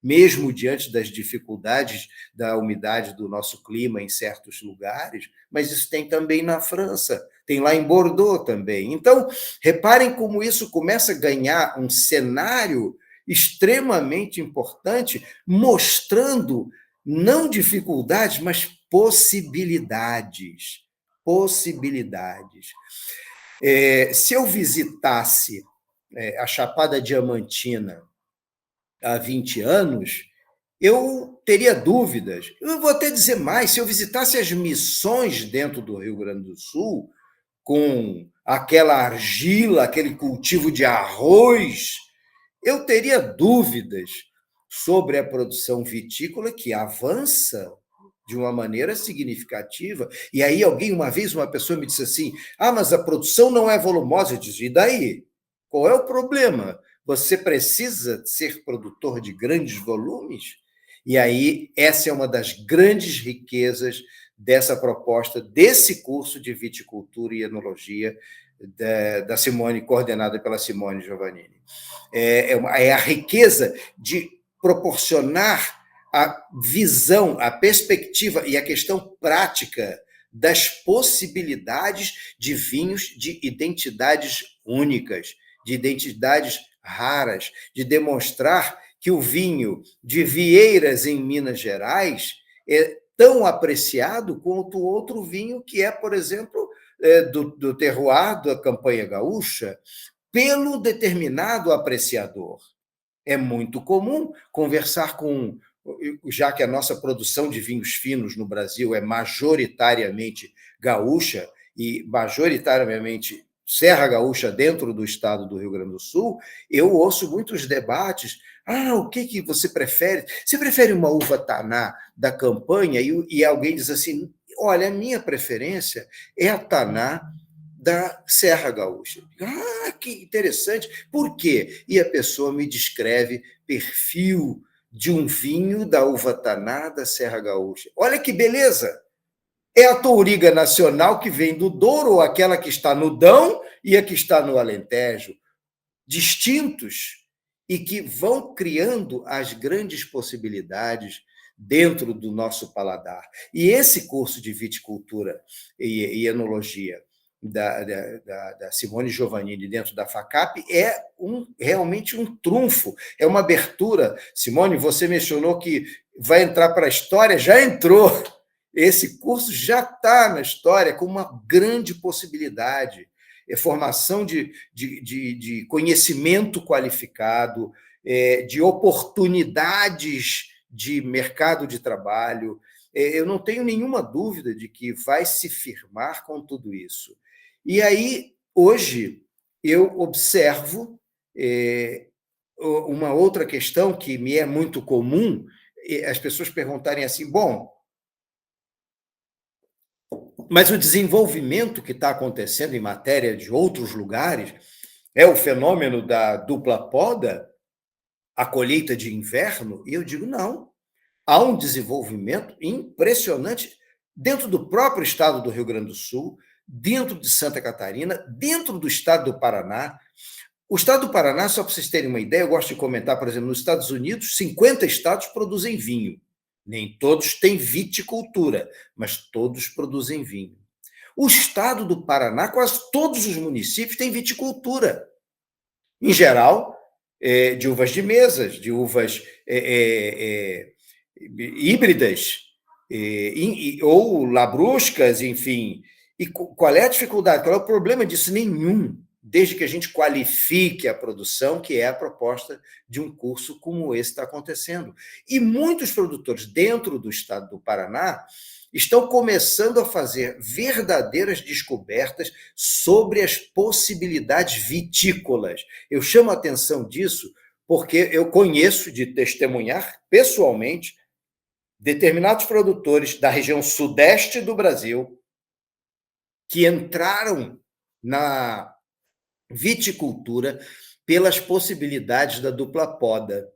mesmo diante das dificuldades da umidade do nosso clima em certos lugares, mas isso tem também na França, tem lá em Bordeaux também. Então, reparem como isso começa a ganhar um cenário extremamente importante, mostrando não dificuldades, mas possibilidades. Possibilidades. Se eu visitasse a Chapada Diamantina há 20 anos, eu teria dúvidas. Eu vou até dizer mais, se eu visitasse as Missões dentro do Rio Grande do Sul, com aquela argila, aquele cultivo de arroz, eu teria dúvidas sobre a produção vitícola que avança de uma maneira significativa. E aí uma vez uma pessoa me disse assim, mas a produção não é volumosa. Eu disse, e daí? Qual é o problema? Você precisa ser produtor de grandes volumes? E aí, essa é uma das grandes riquezas dessa proposta, desse curso de viticultura e enologia da Simone, coordenada pela Simone Giovannini. É a riqueza de proporcionar a visão, a perspectiva e a questão prática das possibilidades de vinhos de identidades únicas, de identidades raras, de demonstrar que o vinho de Vieiras, em Minas Gerais, é tão apreciado quanto outro vinho que é, por exemplo, do terroir da campanha gaúcha, pelo determinado apreciador. É muito comum conversar com, já que a nossa produção de vinhos finos no Brasil é majoritariamente gaúcha, e majoritariamente Serra Gaúcha dentro do estado do Rio Grande do Sul, eu ouço muitos debates. O que você prefere? Você prefere uma uva taná da campanha? E alguém diz assim, olha, a minha preferência é a taná da Serra Gaúcha. Que interessante. Por quê? E a pessoa me descreve perfil de um vinho da uva taná da Serra Gaúcha. Olha que beleza! É a touriga nacional que vem do Douro, ou aquela que está no Dão e a que está no Alentejo, distintos e que vão criando as grandes possibilidades dentro do nosso paladar. E esse curso de viticultura e enologia da Simone Giovannini dentro da FACAP é realmente um trunfo, é uma abertura. Simone, você mencionou que vai entrar para a história, já entrou. Esse curso já está na história com uma grande possibilidade. É formação de conhecimento qualificado, de oportunidades de mercado de trabalho. Eu não tenho nenhuma dúvida de que vai se firmar com tudo isso. E aí, hoje, eu observo uma outra questão que me é muito comum, as pessoas perguntarem assim, bom, mas o desenvolvimento que está acontecendo em matéria de outros lugares é o fenômeno da dupla poda, a colheita de inverno? E eu digo, não. Há um desenvolvimento impressionante dentro do próprio estado do Rio Grande do Sul, dentro de Santa Catarina, dentro do estado do Paraná. O estado do Paraná, só para vocês terem uma ideia, eu gosto de comentar, por exemplo, nos Estados Unidos, 50 estados produzem vinho. Nem todos têm viticultura, mas todos produzem vinho. O estado do Paraná, quase todos os municípios têm viticultura. Em geral, de uvas de mesas, de uvas híbridas, ou labruscas, enfim. E qual é a dificuldade? Qual é o problema disso? Nenhum, desde que a gente qualifique a produção, que é a proposta de um curso como esse está acontecendo. E muitos produtores dentro do estado do Paraná estão começando a fazer verdadeiras descobertas sobre as possibilidades vitícolas. Eu chamo a atenção disso porque eu conheço de testemunhar pessoalmente determinados produtores da região sudeste do Brasil que entraram na viticultura pelas possibilidades da dupla poda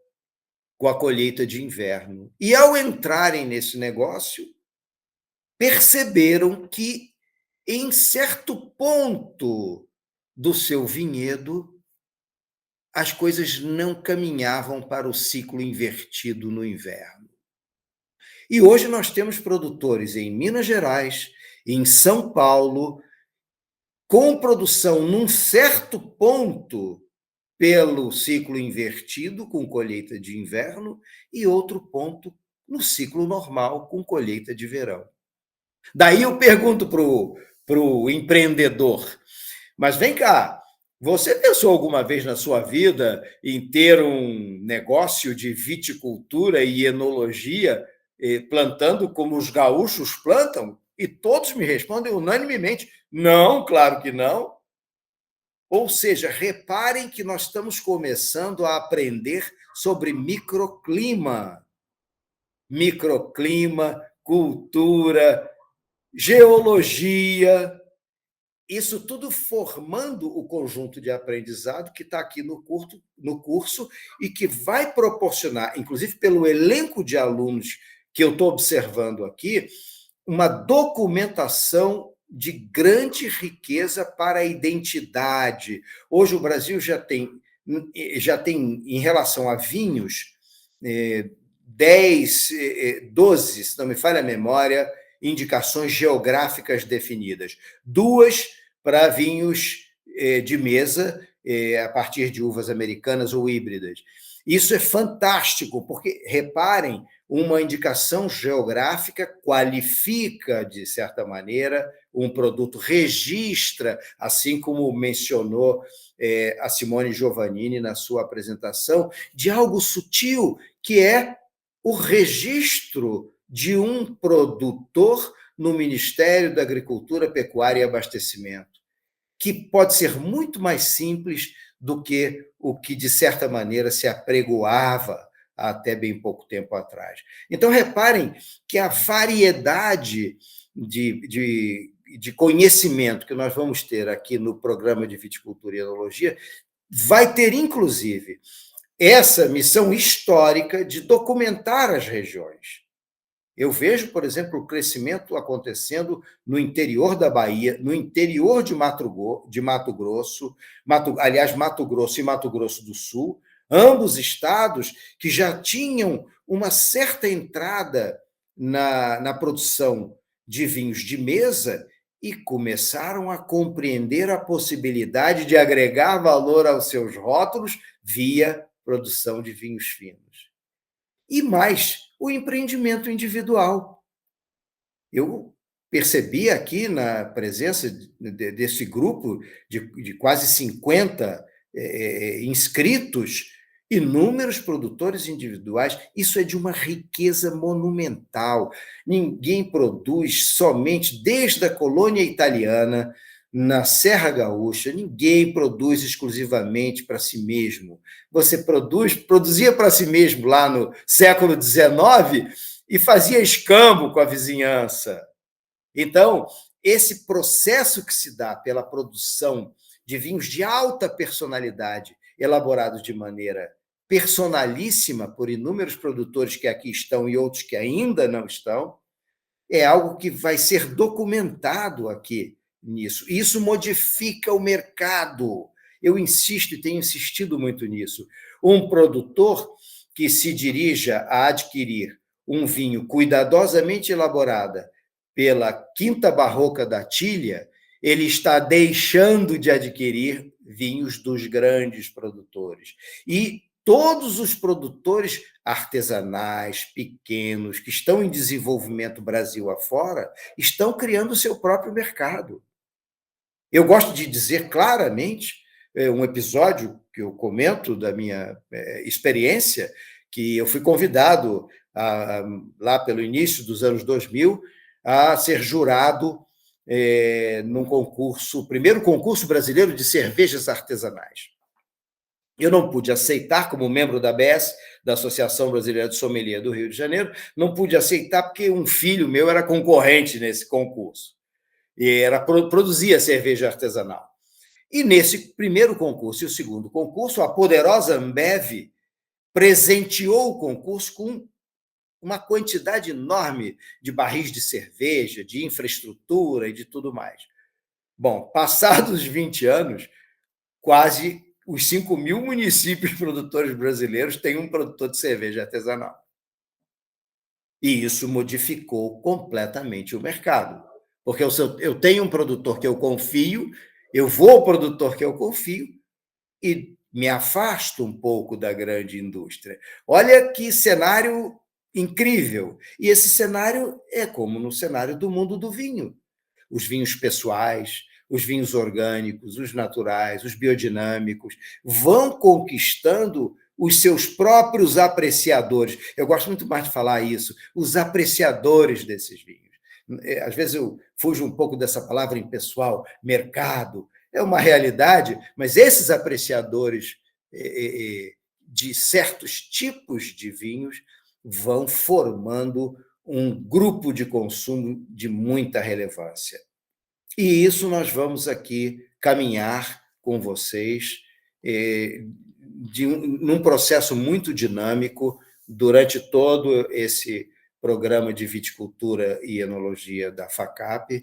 com a colheita de inverno. E, ao entrarem nesse negócio, perceberam que, em certo ponto do seu vinhedo, as coisas não caminhavam para o ciclo invertido no inverno. E hoje nós temos produtores em Minas Gerais, em São Paulo, com produção num certo ponto pelo ciclo invertido, com colheita de inverno, e outro ponto no ciclo normal, com colheita de verão. Daí eu pergunto para o empreendedor, mas vem cá, você pensou alguma vez na sua vida em ter um negócio de viticultura e enologia, plantando como os gaúchos plantam? E todos me respondem unanimemente, não, claro que não. Ou seja, reparem que nós estamos começando a aprender sobre microclima, cultura, geologia, isso tudo formando o conjunto de aprendizado que está aqui no curso e que vai proporcionar, inclusive pelo elenco de alunos que eu estou observando aqui, uma documentação de grande riqueza para a identidade. Hoje o Brasil já tem em relação a vinhos, 12, se não me falha a memória, indicações geográficas definidas. 2 para vinhos de mesa, a partir de uvas americanas ou híbridas. Isso é fantástico, porque, reparem, uma indicação geográfica qualifica, de certa maneira, um produto, registra, assim como mencionou a Simone Giovannini na sua apresentação, de algo sutil, que é o registro de um produtor no Ministério da Agricultura, Pecuária e Abastecimento, que pode ser muito mais simples do que o que, de certa maneira, se apregoava até bem pouco tempo atrás. Então, reparem que a variedade de conhecimento que nós vamos ter aqui no programa de Viticultura e Enologia vai ter, inclusive, essa missão histórica de documentar as regiões. Eu vejo, por exemplo, o crescimento acontecendo no interior da Bahia, no interior de Mato Grosso, Mato Grosso e Mato Grosso do Sul, ambos estados que já tinham uma certa entrada na produção de vinhos de mesa e começaram a compreender a possibilidade de agregar valor aos seus rótulos via produção de vinhos finos. E mais, o empreendimento individual. Eu percebi aqui na presença desse grupo de quase 50 inscritos, inúmeros produtores individuais. Isso é de uma riqueza monumental. Ninguém produz somente desde a colônia italiana, na Serra Gaúcha, ninguém produz exclusivamente para si mesmo. Você produzia para si mesmo lá no século XIX e fazia escambo com a vizinhança. Então, esse processo que se dá pela produção de vinhos de alta personalidade, elaborados de maneira personalíssima por inúmeros produtores que aqui estão e outros que ainda não estão, é algo que vai ser documentado aqui nisso. Isso modifica o mercado. Eu insisto e tenho insistido muito nisso. Um produtor que se dirija a adquirir um vinho cuidadosamente elaborado pela Quinta Barroca da Tilha, ele está deixando de adquirir vinhos dos grandes produtores. E todos os produtores artesanais, pequenos, que estão em desenvolvimento Brasil afora, estão criando o seu próprio mercado. Eu gosto de dizer claramente, um episódio que eu comento da minha experiência, que eu fui convidado, lá pelo início dos anos 2000, a ser jurado num concurso, o primeiro concurso brasileiro de cervejas artesanais. Eu não pude aceitar, como membro da ABS, da Associação Brasileira de Sommelier do Rio de Janeiro, não pude aceitar porque um filho meu era concorrente nesse concurso. E produzia cerveja artesanal. E nesse primeiro concurso e o segundo concurso, a poderosa Ambev presenteou o concurso com uma quantidade enorme de barris de cerveja, de infraestrutura e de tudo mais. Bom, passados 20 anos, quase os 5.000 municípios produtores brasileiros têm um produtor de cerveja artesanal. E isso modificou completamente o mercado. Porque eu tenho um produtor que eu confio, eu vou ao produtor que eu confio e me afasto um pouco da grande indústria. Olha que cenário incrível. E esse cenário é como no cenário do mundo do vinho. Os vinhos pessoais, os vinhos orgânicos, os naturais, os biodinâmicos, vão conquistando os seus próprios apreciadores. Eu gosto muito mais de falar isso, os apreciadores desses vinhos. Às vezes eu fujo um pouco dessa palavra impessoal, mercado, é uma realidade, mas esses apreciadores de certos tipos de vinhos vão formando um grupo de consumo de muita relevância. E isso nós vamos aqui caminhar com vocês num processo muito dinâmico durante todo esse programa de viticultura e enologia da FACAP,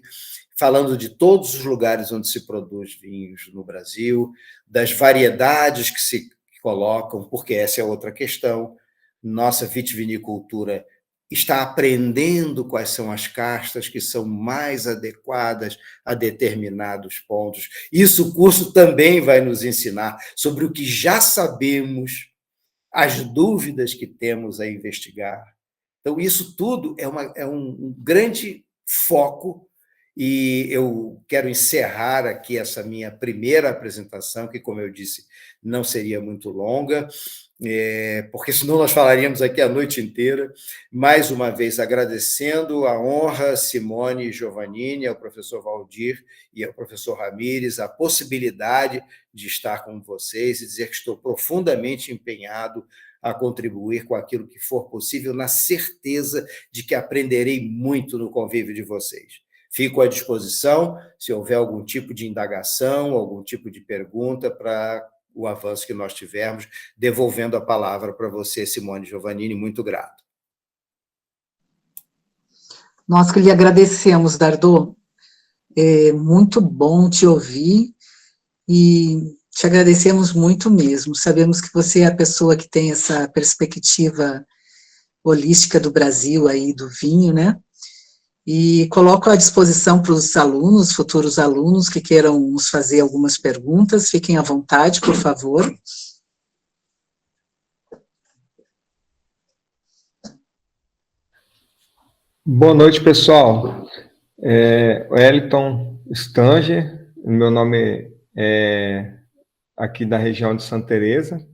falando de todos os lugares onde se produz vinhos no Brasil, das variedades que se colocam, porque essa é outra questão. Nossa vitivinicultura está aprendendo quais são as castas que são mais adequadas a determinados pontos. Isso o curso também vai nos ensinar sobre o que já sabemos, as dúvidas que temos a investigar. Então, isso tudo é um grande foco, e eu quero encerrar aqui essa minha primeira apresentação, que, como eu disse, não seria muito longa, porque senão nós falaríamos aqui a noite inteira. Mais uma vez, agradecendo a honra, Simone Giovannini, ao professor Valdir e ao professor Ramires, a possibilidade de estar com vocês e dizer que estou profundamente empenhado a contribuir com aquilo que for possível, na certeza de que aprenderei muito no convívio de vocês. Fico à disposição, se houver algum tipo de indagação, algum tipo de pergunta para o avanço que nós tivermos, devolvendo a palavra para você, Simone Giovannini, muito grato. Nós que lhe agradecemos, Dardô. É muito bom te ouvir e te agradecemos muito mesmo. Sabemos que você é a pessoa que tem essa perspectiva holística do Brasil aí, do vinho, né? E coloco à disposição para os alunos, futuros alunos, que queiram nos fazer algumas perguntas. Fiquem à vontade, por favor. Boa noite, pessoal. Wellington Stanger, meu nome é aqui da região de Santa Teresa.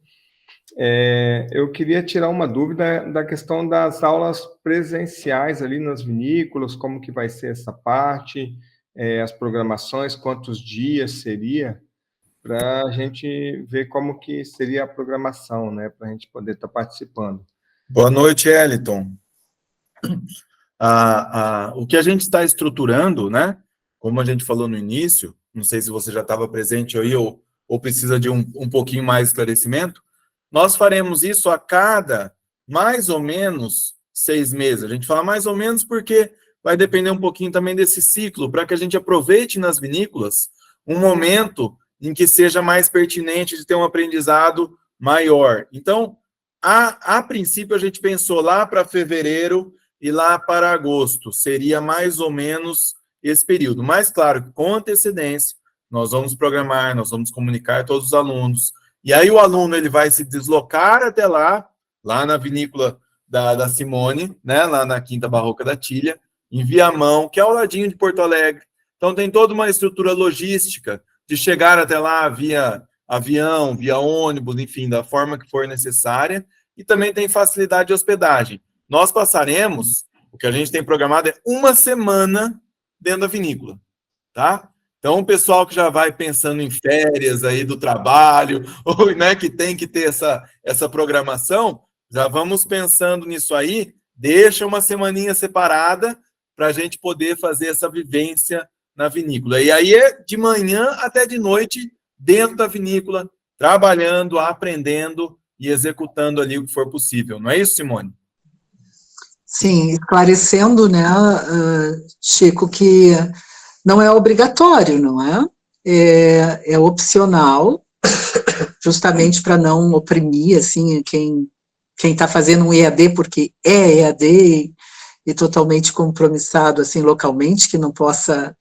Eu queria tirar uma dúvida da questão das aulas presenciais ali nas vinícolas, como que vai ser essa parte, as programações, quantos dias seria, para a gente ver como que seria a programação, né, para a gente poder estar participando. Boa noite, Wellington. O que a gente está estruturando, né, como a gente falou no início, não sei se você já estava presente aí ou precisa de um pouquinho mais de esclarecimento, nós faremos isso a cada, mais ou menos, 6 meses. A gente fala mais ou menos porque vai depender um pouquinho também desse ciclo, para que a gente aproveite nas vinícolas um momento em que seja mais pertinente de ter um aprendizado maior. Então, a princípio, a gente pensou lá para fevereiro e lá para agosto. Seria mais ou menos esse período. Mas, claro, com antecedência, nós vamos programar, nós vamos comunicar a todos os alunos. E aí o aluno ele vai se deslocar até lá na vinícola da Simone, né, lá na Quinta Barroca da Tilha, em Viamão, que é ao ladinho de Porto Alegre. Então tem toda uma estrutura logística de chegar até lá via avião, via ônibus, enfim, da forma que for necessária, e também tem facilidade de hospedagem. Nós passaremos, o que a gente tem programado é 1 semana dentro da vinícola, tá? Então, o pessoal que já vai pensando em férias aí do trabalho, ou, né, que tem que ter essa programação, já vamos pensando nisso aí, deixa uma semaninha separada para a gente poder fazer essa vivência na vinícola. E aí é de manhã até de noite, dentro da vinícola, trabalhando, aprendendo e executando ali o que for possível. Não é isso, Simone? Sim, esclarecendo, né, Chico, que não é obrigatório, não é? É opcional, justamente para não oprimir, assim, quem está fazendo um EAD, porque é EAD e totalmente compromissado, assim, localmente, que não possa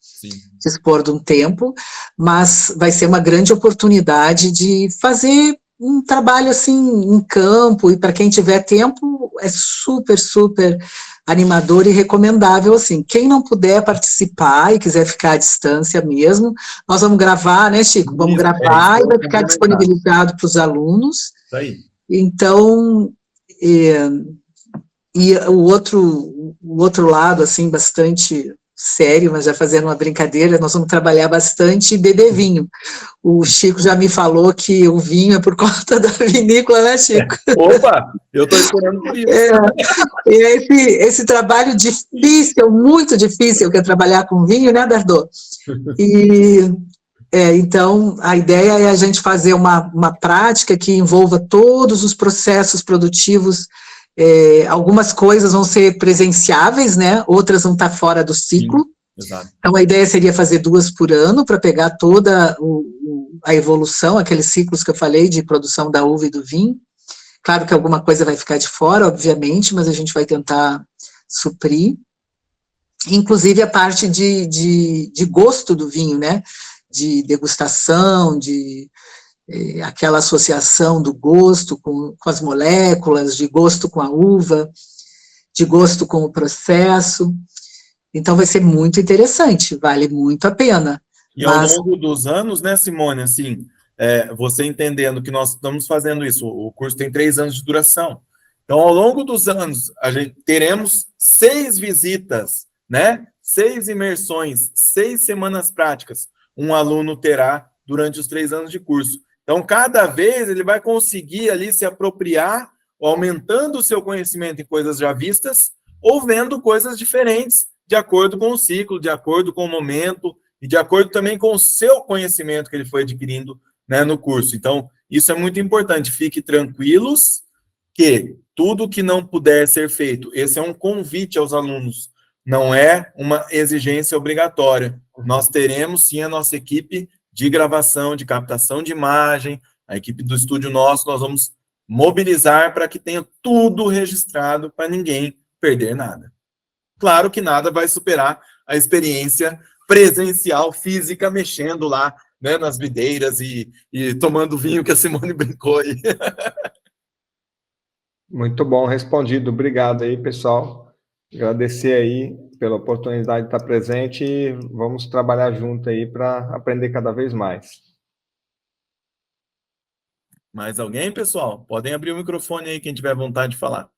dispor de um tempo, mas vai ser uma grande oportunidade de fazer um trabalho, assim, em campo, e para quem tiver tempo, é super, super animador e recomendável, assim. Quem não puder participar e quiser ficar à distância mesmo, nós vamos gravar, né, Chico? Vamos gravar e vai ficar disponibilizado para os alunos. Isso aí. Então, e o outro lado, assim, bastante sério, mas já fazendo uma brincadeira, nós vamos trabalhar bastante beber vinho. O Chico já me falou que o vinho é por conta da vinícola, né, Chico? Opa, eu estou esperando por isso. Esse trabalho difícil, muito difícil, que é trabalhar com vinho, né, Dardô? Então, a ideia é a gente fazer uma prática que envolva todos os processos produtivos. Algumas coisas vão ser presenciáveis, né? Outras vão estar fora do ciclo. Sim, exato. Então, a ideia seria fazer 2 por ano, para pegar toda a evolução, aqueles ciclos que eu falei de produção da uva e do vinho. Claro que alguma coisa vai ficar de fora, obviamente, mas a gente vai tentar suprir. Inclusive a parte de gosto do vinho, né? De degustação, aquela associação do gosto com as moléculas, de gosto com a uva, de gosto com o processo. Então vai ser muito interessante, vale muito a pena. E ao longo dos anos, né, Simone, assim, você entendendo que nós estamos fazendo isso, o curso tem 3 anos de duração. Então, ao longo dos anos, a gente teremos 6 visitas, né? 6 imersões, 6 semanas práticas. Um aluno terá durante os 3 anos de curso. Então, cada vez ele vai conseguir ali se apropriar, aumentando o seu conhecimento em coisas já vistas, ou vendo coisas diferentes, de acordo com o ciclo, de acordo com o momento, e de acordo também com o seu conhecimento que ele foi adquirindo, né, no curso. Então, isso é muito importante. Fique tranquilos que tudo que não puder ser feito, esse é um convite aos alunos, não é uma exigência obrigatória. Nós teremos, sim, a nossa equipe de gravação, de captação de imagem, a equipe do estúdio nosso, nós vamos mobilizar para que tenha tudo registrado para ninguém perder nada. Claro que nada vai superar a experiência presencial, física, mexendo lá, né, nas videiras e tomando vinho, que a Simone brincou aí. Muito bom, respondido. Obrigado aí, pessoal. Agradecer aí pela oportunidade de estar presente e vamos trabalhar junto aí para aprender cada vez mais. Mais alguém, pessoal? Podem abrir o microfone aí, quem tiver vontade de falar.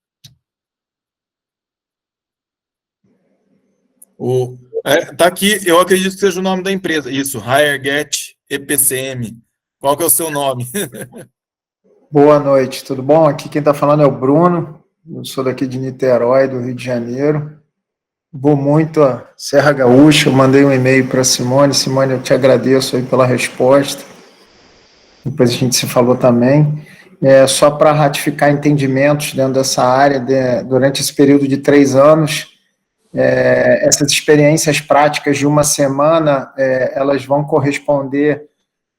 Tá aqui, eu acredito que seja o nome da empresa. Isso, HireGet EPCM. Qual que é o seu nome? Boa noite, tudo bom? Aqui quem está falando é o Bruno, eu sou daqui de Niterói, do Rio de Janeiro. Vou muito a Serra Gaúcha, eu mandei um e-mail para a Simone. Simone, eu te agradeço aí pela resposta. Depois a gente se falou também. Só para ratificar entendimentos dentro dessa área, durante esse período de 3 anos, essas experiências práticas de uma semana, elas vão corresponder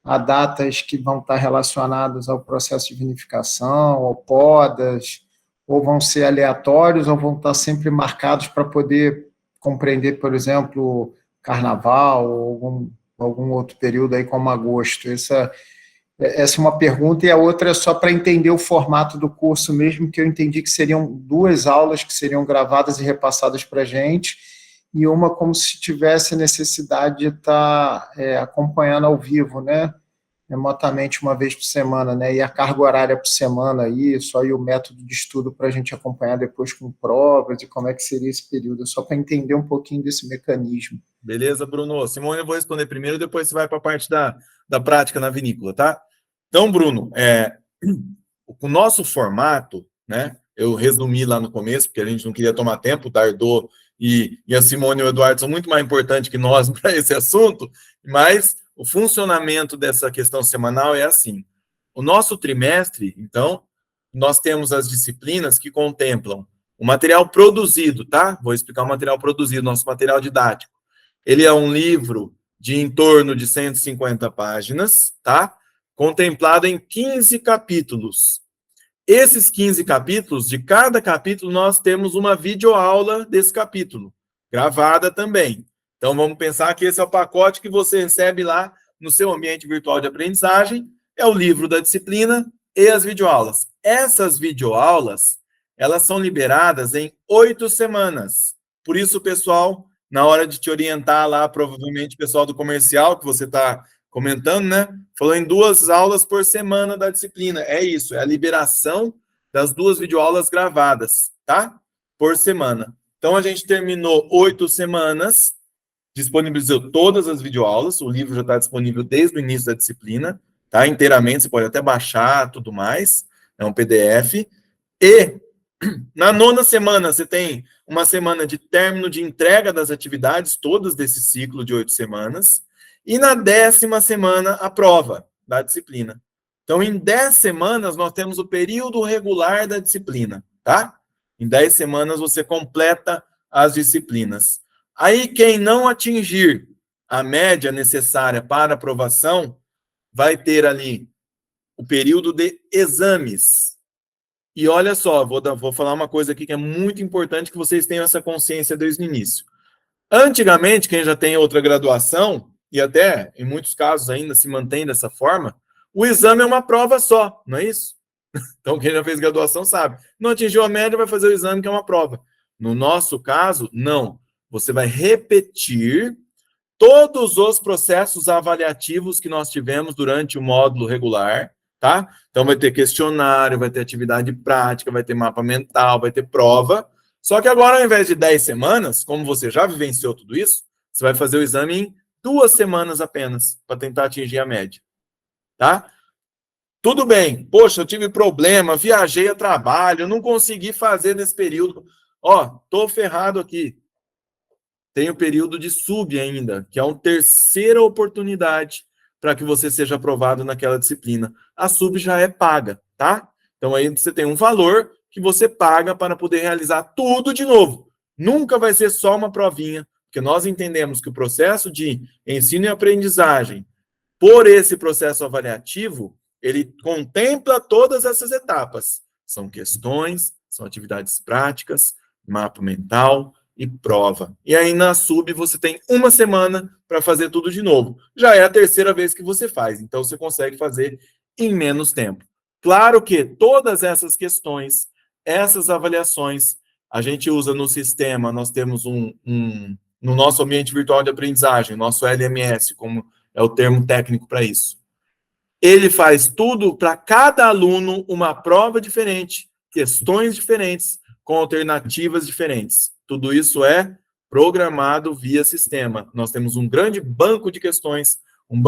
a datas que vão estar relacionadas ao processo de vinificação, ou podas, ou vão ser aleatórios, ou vão estar sempre marcados para poder compreender, por exemplo, carnaval, ou algum outro período aí como agosto. Essa é uma pergunta, e a outra é só para entender o formato do curso mesmo, que eu entendi que seriam 2 aulas que seriam gravadas e repassadas para a gente, e uma como se tivesse necessidade de estar acompanhando ao vivo, né, remotamente uma vez por semana, né, e a carga horária por semana, isso aí o método de estudo para a gente acompanhar depois com provas, e como é que seria esse período, só para entender um pouquinho desse mecanismo. Beleza, Bruno. Simone, eu vou responder primeiro, depois você vai para a parte da prática na vinícola, tá? Então, Bruno, o nosso formato, né, eu resumi lá no começo, porque a gente não queria tomar tempo, o Dardô e a Simone e o Eduardo são muito mais importantes que nós para esse assunto, mas o funcionamento dessa questão semanal é assim. O nosso trimestre, então, nós temos as disciplinas que contemplam o material produzido, tá? Vou explicar o material produzido, nosso material didático. Ele é um livro de em torno de 150 páginas, tá? Contemplado em 15 capítulos. Esses 15 capítulos, de cada capítulo, nós temos uma videoaula desse capítulo, gravada também. Então, vamos pensar que esse é o pacote que você recebe lá no seu ambiente virtual de aprendizagem, é o livro da disciplina e as videoaulas. Essas videoaulas, elas são liberadas em 8 semanas. Por isso, pessoal, na hora de te orientar lá, provavelmente o pessoal do comercial, que você está comentando, né? Falou em 2 aulas por semana da disciplina. É isso, é a liberação das 2 videoaulas gravadas, tá? Por semana. Então, a gente terminou 8 semanas, disponibilizou todas as videoaulas, o livro já está disponível desde o início da disciplina, tá? Inteiramente, você pode até baixar, tudo mais, é um PDF. E na 9ª semana, você tem uma semana de término de entrega das atividades, todas desse ciclo de 8 semanas, e na 10ª semana, a prova da disciplina. Então, em 10 semanas, nós temos o período regular da disciplina, tá? Em 10 semanas, você completa as disciplinas. Aí, quem não atingir a média necessária para aprovação, vai ter ali o período de exames. E olha só, vou falar uma coisa aqui que é muito importante que vocês tenham essa consciência desde o início. Antigamente, quem já tem outra graduação, e até, em muitos casos ainda se mantém dessa forma, o exame é uma prova só, não é isso? Então, quem já fez graduação sabe. Não atingiu a média, vai fazer o exame, que é uma prova. No nosso caso, não. Você vai repetir todos os processos avaliativos que nós tivemos durante o módulo regular, tá? Então, vai ter questionário, vai ter atividade prática, vai ter mapa mental, vai ter prova. Só que agora, ao invés de 10 semanas, como você já vivenciou tudo isso, você vai fazer o exame em 2 semanas apenas, para tentar atingir a média, tá? Tudo bem, poxa, eu tive problema, viajei a trabalho, não consegui fazer nesse período. Ó, tô ferrado aqui. Tem o período de sub ainda, que é uma terceira oportunidade para que você seja aprovado naquela disciplina. A sub já é paga, tá? Então aí você tem um valor que você paga para poder realizar tudo de novo. Nunca vai ser só uma provinha, porque nós entendemos que o processo de ensino e aprendizagem, por esse processo avaliativo, ele contempla todas essas etapas. São questões, são atividades práticas, mapa mental e prova. E aí na sub você tem 1 semana para fazer tudo de novo. Já é a terceira vez que você faz, então você consegue fazer em menos tempo. Claro que todas essas questões, essas avaliações, a gente usa no sistema, nós temos no nosso ambiente virtual de aprendizagem, nosso LMS, como é o termo técnico para isso. Ele faz tudo para cada aluno uma prova diferente, questões diferentes, com alternativas diferentes. Tudo isso é programado via sistema. Nós temos um grande banco de questões, um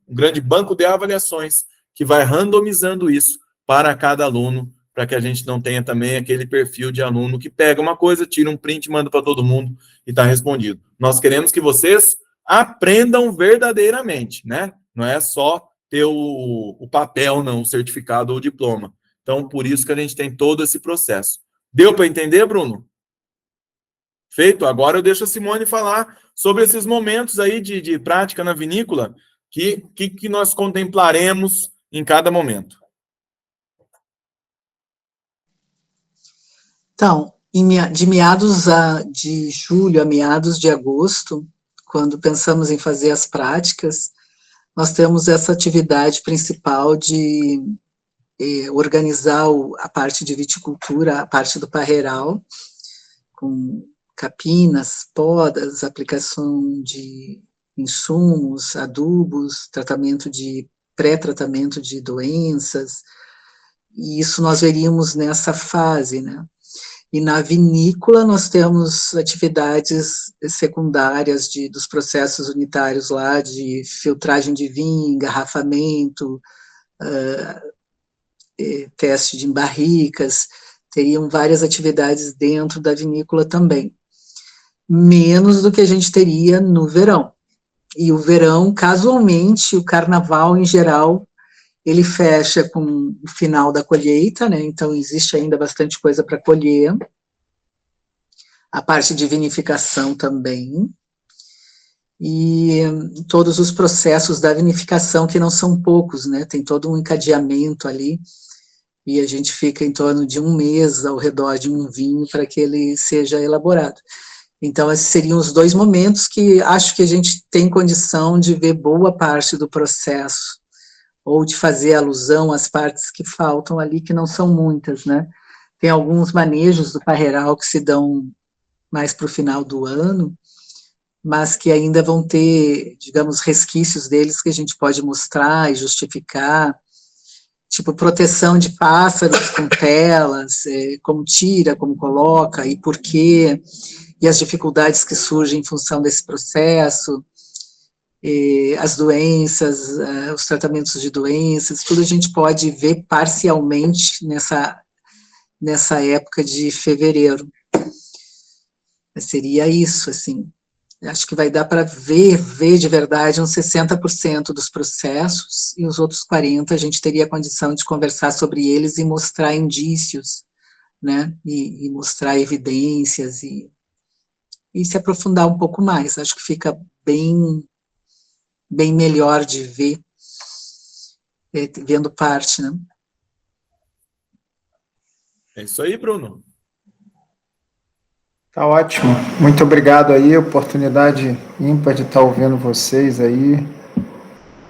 grande banco de avaliações que vai randomizando isso para cada aluno, para que a gente não tenha também aquele perfil de aluno que pega uma coisa, tira um print, manda para todo mundo e está respondido. Nós queremos que vocês aprendam verdadeiramente, né? Não é só ter o papel, não, o certificado ou o diploma. Então, por isso que a gente tem todo esse processo. Deu para entender, Bruno? Feito. Agora eu deixo a Simone falar sobre esses momentos aí de prática na vinícola que nós contemplaremos em cada momento. Então, de meados de julho a meados de agosto, quando pensamos em fazer as práticas, nós temos essa atividade principal de organizar a parte de viticultura, a parte do parreiral, com capinas, podas, aplicação de insumos, adubos, pré-tratamento de doenças, e isso nós veríamos nessa fase, né? E na vinícola nós temos atividades secundárias dos processos unitários lá, de filtragem de vinho, engarrafamento, teste de barricas, teriam várias atividades dentro da vinícola também, menos do que a gente teria no verão. E o verão, casualmente, o carnaval em geral, ele fecha com o final da colheita, né? Então existe ainda bastante coisa para colher. A parte de vinificação também. E todos os processos da vinificação, que não são poucos, né? Tem todo um encadeamento ali, e a gente fica em torno de 1 mês ao redor de um vinho para que ele seja elaborado. Então, esses seriam os 2 momentos que acho que a gente tem condição de ver boa parte do processo, ou de fazer alusão às partes que faltam ali, que não são muitas, né? Tem alguns manejos do parreiral que se dão mais para o final do ano, mas que ainda vão ter, digamos, resquícios deles que a gente pode mostrar e justificar, tipo proteção de pássaros com telas, como tira, como coloca e por quê, e as dificuldades que surgem em função desse processo, as doenças, os tratamentos de doenças, tudo a gente pode ver parcialmente nessa época de fevereiro. Seria isso, assim. Acho que vai dar para ver de verdade uns 60% dos processos, e os outros 40% a gente teria a condição de conversar sobre eles e mostrar indícios, né, e mostrar evidências, e se aprofundar um pouco mais. Acho que fica bem melhor de ver, vendo parte, né. É isso aí, Bruno. Tá ótimo. Muito obrigado aí, oportunidade ímpar de estar ouvindo vocês aí.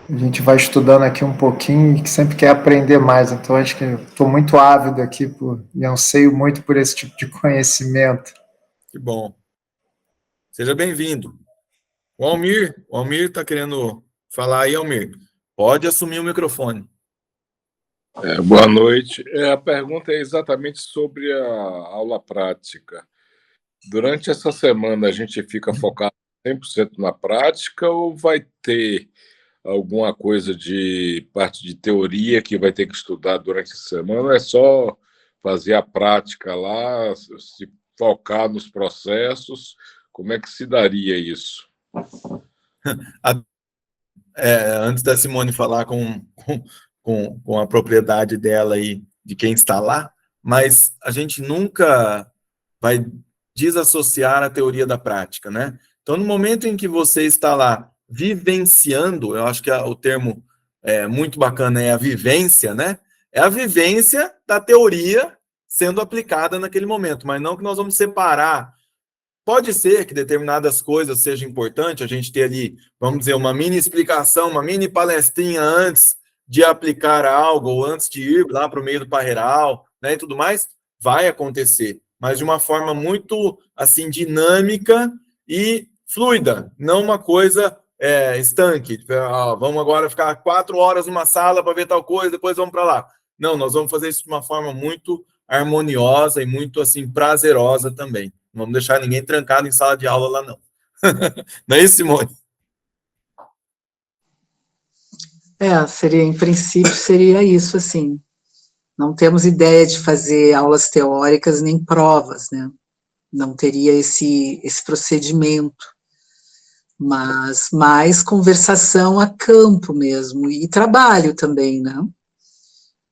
A gente vai estudando aqui um pouquinho e sempre quer aprender mais, então acho que estou muito ávido aqui e anseio muito por esse tipo de conhecimento. Que bom. Seja bem-vindo. O Almir está querendo falar aí, Almir. Pode assumir o microfone. Boa noite. A pergunta é exatamente sobre a aula prática. Durante essa semana, a gente fica focado 100% na prática ou vai ter alguma coisa de parte de teoria que vai ter que estudar durante a semana? Ou é só fazer a prática lá, se focar nos processos? Como é que se daria isso? Antes da Simone falar com a propriedade dela aí, de quem está lá, mas a gente nunca vai desassociar a teoria da prática, né? Então, no momento em que você está lá vivenciando, eu acho que o termo muito bacana é a vivência, né? É a vivência da teoria sendo aplicada naquele momento, mas não que nós vamos separar. Pode ser que determinadas coisas sejam importantes, a gente ter ali, vamos dizer, uma mini explicação, uma mini palestrinha antes de aplicar algo, ou antes de ir lá para o meio do parreiral, né, e tudo mais, vai acontecer, mas de uma forma muito, assim, dinâmica e fluida, não uma coisa estanque. Vamos agora ficar 4 horas numa sala para ver tal coisa, depois vamos para lá. Não, nós vamos fazer isso de uma forma muito harmoniosa e muito, assim, prazerosa também. Não vamos deixar ninguém trancado em sala de aula lá, não. Não é isso, Simone? Em princípio, seria isso, assim. Não temos ideia de fazer aulas teóricas nem provas, né? Não teria esse procedimento, mas mais conversação a campo mesmo, e trabalho também, né?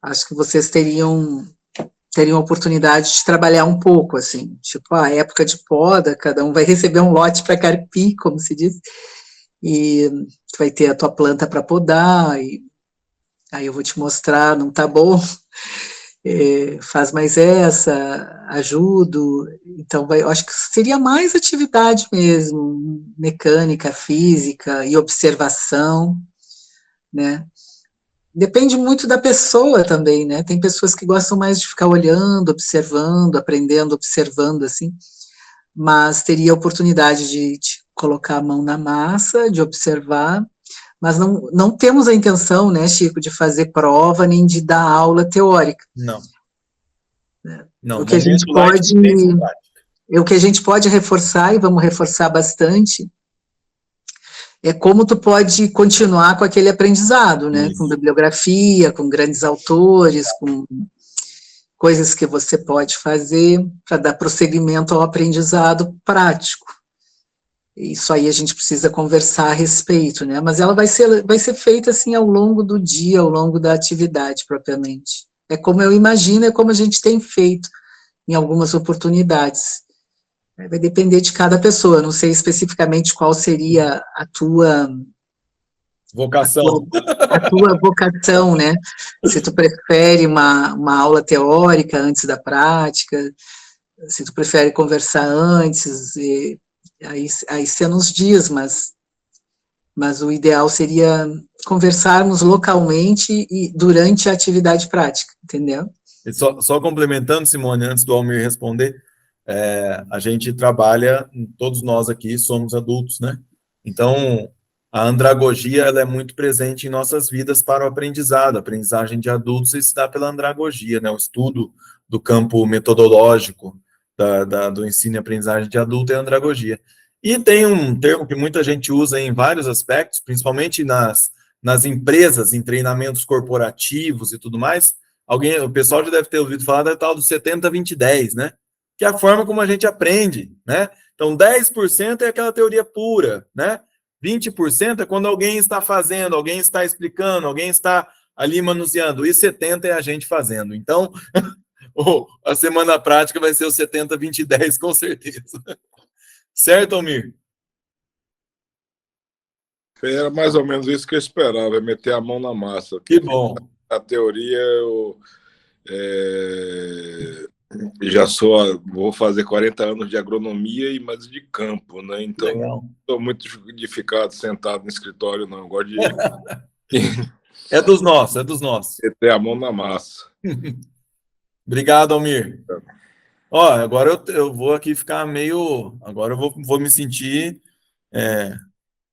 Acho que vocês teriam oportunidade de trabalhar um pouco, assim, tipo, a época de poda, cada um vai receber um lote para carpir, como se diz, e tu vai ter a tua planta para podar, e aí eu vou te mostrar, não tá bom, faz mais essa, ajudo, então eu acho que seria mais atividade mesmo, mecânica, física e observação, né? Depende muito da pessoa também, né? Tem pessoas que gostam mais de ficar olhando, observando, aprendendo, observando, assim, mas teria a oportunidade de colocar a mão na massa, de observar, mas não temos a intenção, né, Chico, de fazer prova nem de dar aula teórica. Não. Não, o que a gente pode reforçar, e vamos reforçar bastante, é como tu pode continuar com aquele aprendizado, né? Isso. Com bibliografia, com grandes autores, com coisas que você pode fazer para dar prosseguimento ao aprendizado prático. Isso aí a gente precisa conversar a respeito, né? Mas ela vai ser feita assim ao longo do dia, ao longo da atividade propriamente. É como eu imagino, é como a gente tem feito em algumas oportunidades. Vai depender de cada pessoa, não sei especificamente qual seria a tua vocação. A tua vocação, né? Se tu prefere uma aula teórica antes da prática, se tu prefere conversar antes, aí você nos diz, mas o ideal seria conversarmos localmente e durante a atividade prática, entendeu? E só complementando, Simone, antes do Almir responder, a gente trabalha, todos nós aqui somos adultos, né? Então, a andragogia ela é muito presente em nossas vidas para o aprendizado. A aprendizagem de adultos se dá pela andragogia, né? O estudo do campo metodológico do ensino e aprendizagem de adulto é a andragogia. E tem um termo que muita gente usa em vários aspectos, principalmente nas empresas, em treinamentos corporativos e tudo mais. O pessoal já deve ter ouvido falar da tal do 70-20-10, né? Que é a forma como a gente aprende, né? Então, 10% é aquela teoria pura, né? 20% é quando alguém está fazendo, alguém está explicando, alguém está ali manuseando, e 70% é a gente fazendo. Então, a semana prática vai ser o 70-20-10, com certeza. Certo, Almir? Era mais ou menos isso que eu esperava, meter a mão na massa. Que bom. A teoria, eu vou fazer 40 anos de agronomia e mais de campo, né? Então, não estou muito edificado sentado no escritório, não. Eu gosto de... É dos nossos, é dos nossos. Meter a mão na massa. Obrigado, Almir. Ó, agora eu vou aqui ficar meio... Agora eu vou me sentir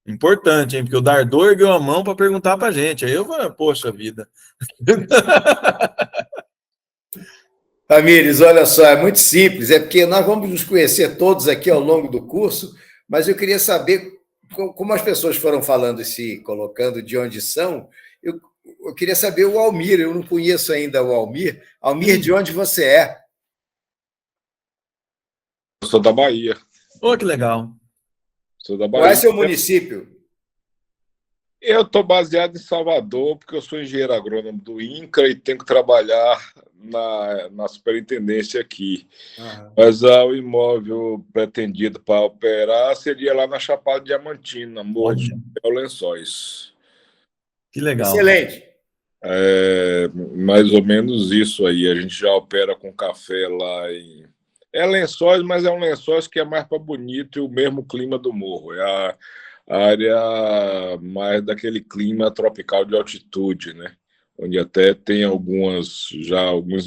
Importante, hein? Porque o Dardô ergueu a mão para perguntar para a gente. Aí eu falei, poxa vida. Ramires, olha só, é muito simples, é porque nós vamos nos conhecer todos aqui ao longo do curso, mas eu queria saber, como as pessoas foram falando e se colocando de onde são, eu queria saber o Almir, eu não conheço ainda o Almir. Almir, de onde você é? Eu sou da Bahia. Oh, que legal. Sou da Qual Bahia. é seu município? Eu estou baseado em Salvador, porque eu sou engenheiro agrônomo do INCRA e tenho que trabalhar na superintendência aqui. Mas o imóvel pretendido para operar seria lá na Chapada Diamantina, Morro do Chapéu, Lençóis. Que legal. Excelente. É mais ou menos isso aí. A gente já opera com café lá em... É Lençóis, mas é um Lençóis que é mais para bonito e o mesmo clima do morro. É a área mais daquele clima tropical de altitude, né? Onde até tem alguns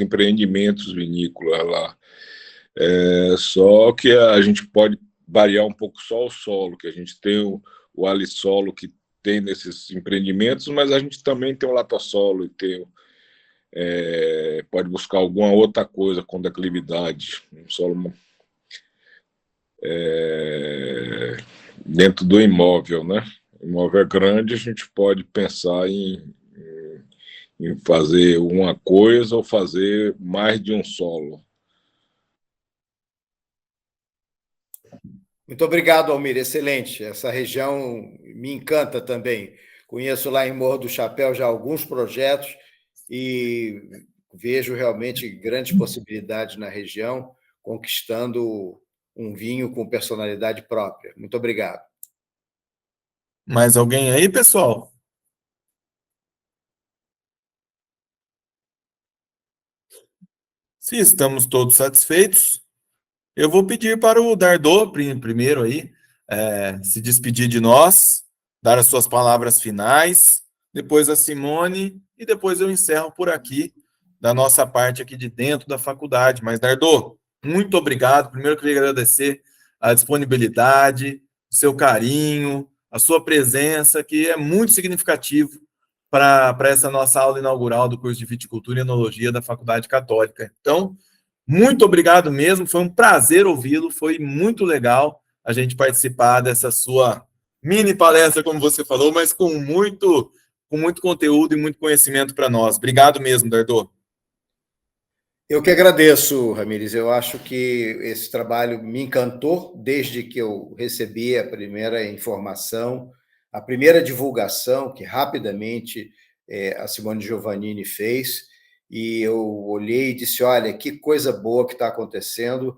empreendimentos vinícolas lá. Só que a gente pode variar um pouco só o solo, que a gente tem o alisolo que tem nesses empreendimentos, mas a gente também tem o latossolo e tem pode buscar alguma outra coisa com declividade, um solo dentro do imóvel, né? O imóvel é grande, a gente pode pensar em fazer uma coisa ou fazer mais de um solo. Muito obrigado, Almir, excelente. Essa região me encanta também. Conheço lá em Morro do Chapéu já alguns projetos e vejo realmente grandes possibilidades na região, conquistando um vinho com personalidade própria. Muito obrigado. Mais alguém aí, pessoal? Se estamos todos satisfeitos, eu vou pedir para o Dardô, primeiro aí, se despedir de nós, dar as suas palavras finais, depois a Simone, e depois eu encerro por aqui, da nossa parte aqui de dentro da faculdade. Mas, Dardô, muito obrigado. Primeiro eu queria agradecer a disponibilidade, o seu carinho, a sua presença, que é muito significativo para essa nossa aula inaugural do curso de Viticultura e Enologia da Faculdade Católica. Então, muito obrigado mesmo, foi um prazer ouvi-lo, foi muito legal a gente participar dessa sua mini palestra, como você falou, mas com muito conteúdo e muito conhecimento para nós. Obrigado mesmo, Dardô. Eu que agradeço, Ramires. Eu acho que esse trabalho me encantou desde que eu recebi a primeira informação, a primeira divulgação que rapidamente a Simone Giovannini fez, e eu olhei e disse, olha, que coisa boa que está acontecendo,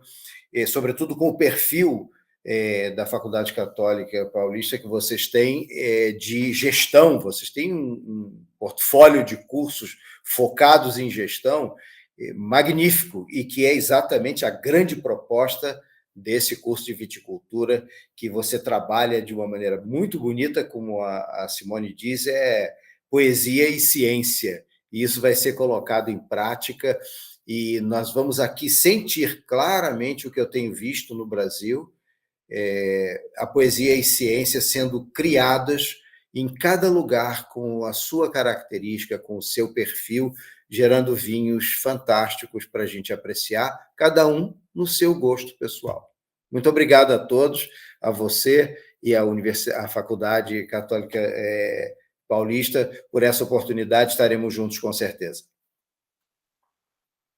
sobretudo com o perfil da Faculdade Católica Paulista que vocês têm de gestão, vocês têm um portfólio de cursos focados em gestão magnífico, e que é exatamente a grande proposta desse curso de viticultura, que você trabalha de uma maneira muito bonita, como a Simone diz, poesia e ciência, e isso vai ser colocado em prática, e nós vamos aqui sentir claramente o que eu tenho visto no Brasil, a poesia e ciência sendo criadas em cada lugar com a sua característica, com o seu perfil, gerando vinhos fantásticos para a gente apreciar, cada um no seu gosto pessoal. Muito obrigado a todos, a você e a Faculdade Católica Paulista por essa oportunidade, estaremos juntos com certeza.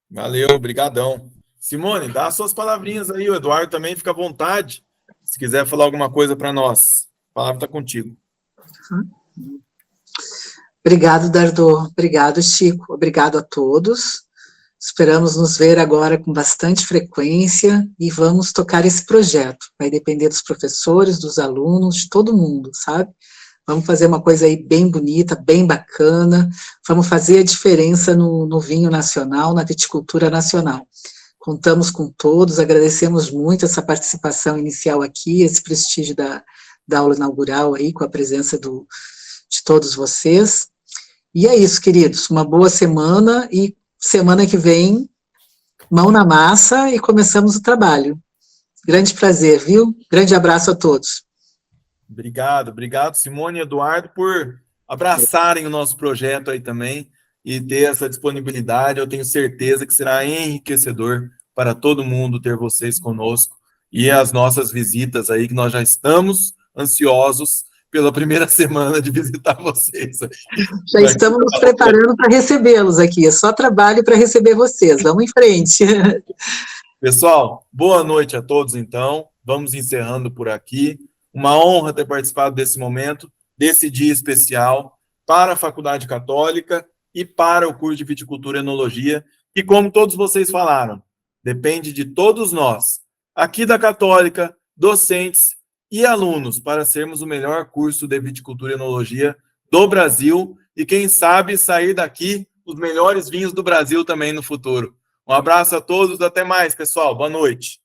Valeu, brigadão. Simone, dá as suas palavrinhas aí, o Eduardo também fica à vontade, se quiser falar alguma coisa para nós. A palavra está contigo. Obrigado, Dardô. Obrigado, Chico. Obrigado a todos. Esperamos nos ver agora com bastante frequência e vamos tocar esse projeto. Vai depender dos professores, dos alunos, de todo mundo, sabe? Vamos fazer uma coisa aí bem bonita, bem bacana. Vamos fazer a diferença no vinho nacional, na viticultura nacional. Contamos com todos, agradecemos muito essa participação inicial aqui, esse prestígio da aula inaugural aí, com a presença de todos vocês. E é isso, queridos, uma boa semana, e semana que vem, mão na massa e começamos o trabalho. Grande prazer, viu? Grande abraço a todos. Obrigado, Simone e Eduardo, por abraçarem o nosso projeto aí também e ter essa disponibilidade. Eu tenho certeza que será enriquecedor para todo mundo ter vocês conosco e as nossas visitas aí, que nós já estamos ansiosos pela primeira semana de visitar vocês. Já estamos nos preparando para recebê-los aqui. É só trabalho para receber vocês. Vamos em frente. Pessoal, boa noite a todos, então. Vamos encerrando por aqui. Uma honra ter participado desse momento, desse dia especial para a Faculdade Católica e para o curso de Viticultura e Enologia, que, como todos vocês falaram, depende de todos nós, aqui da Católica, docentes e alunos, para sermos o melhor curso de Viticultura e Enologia do Brasil e, quem sabe, sair daqui os melhores vinhos do Brasil também no futuro. Um abraço a todos, até mais, pessoal. Boa noite.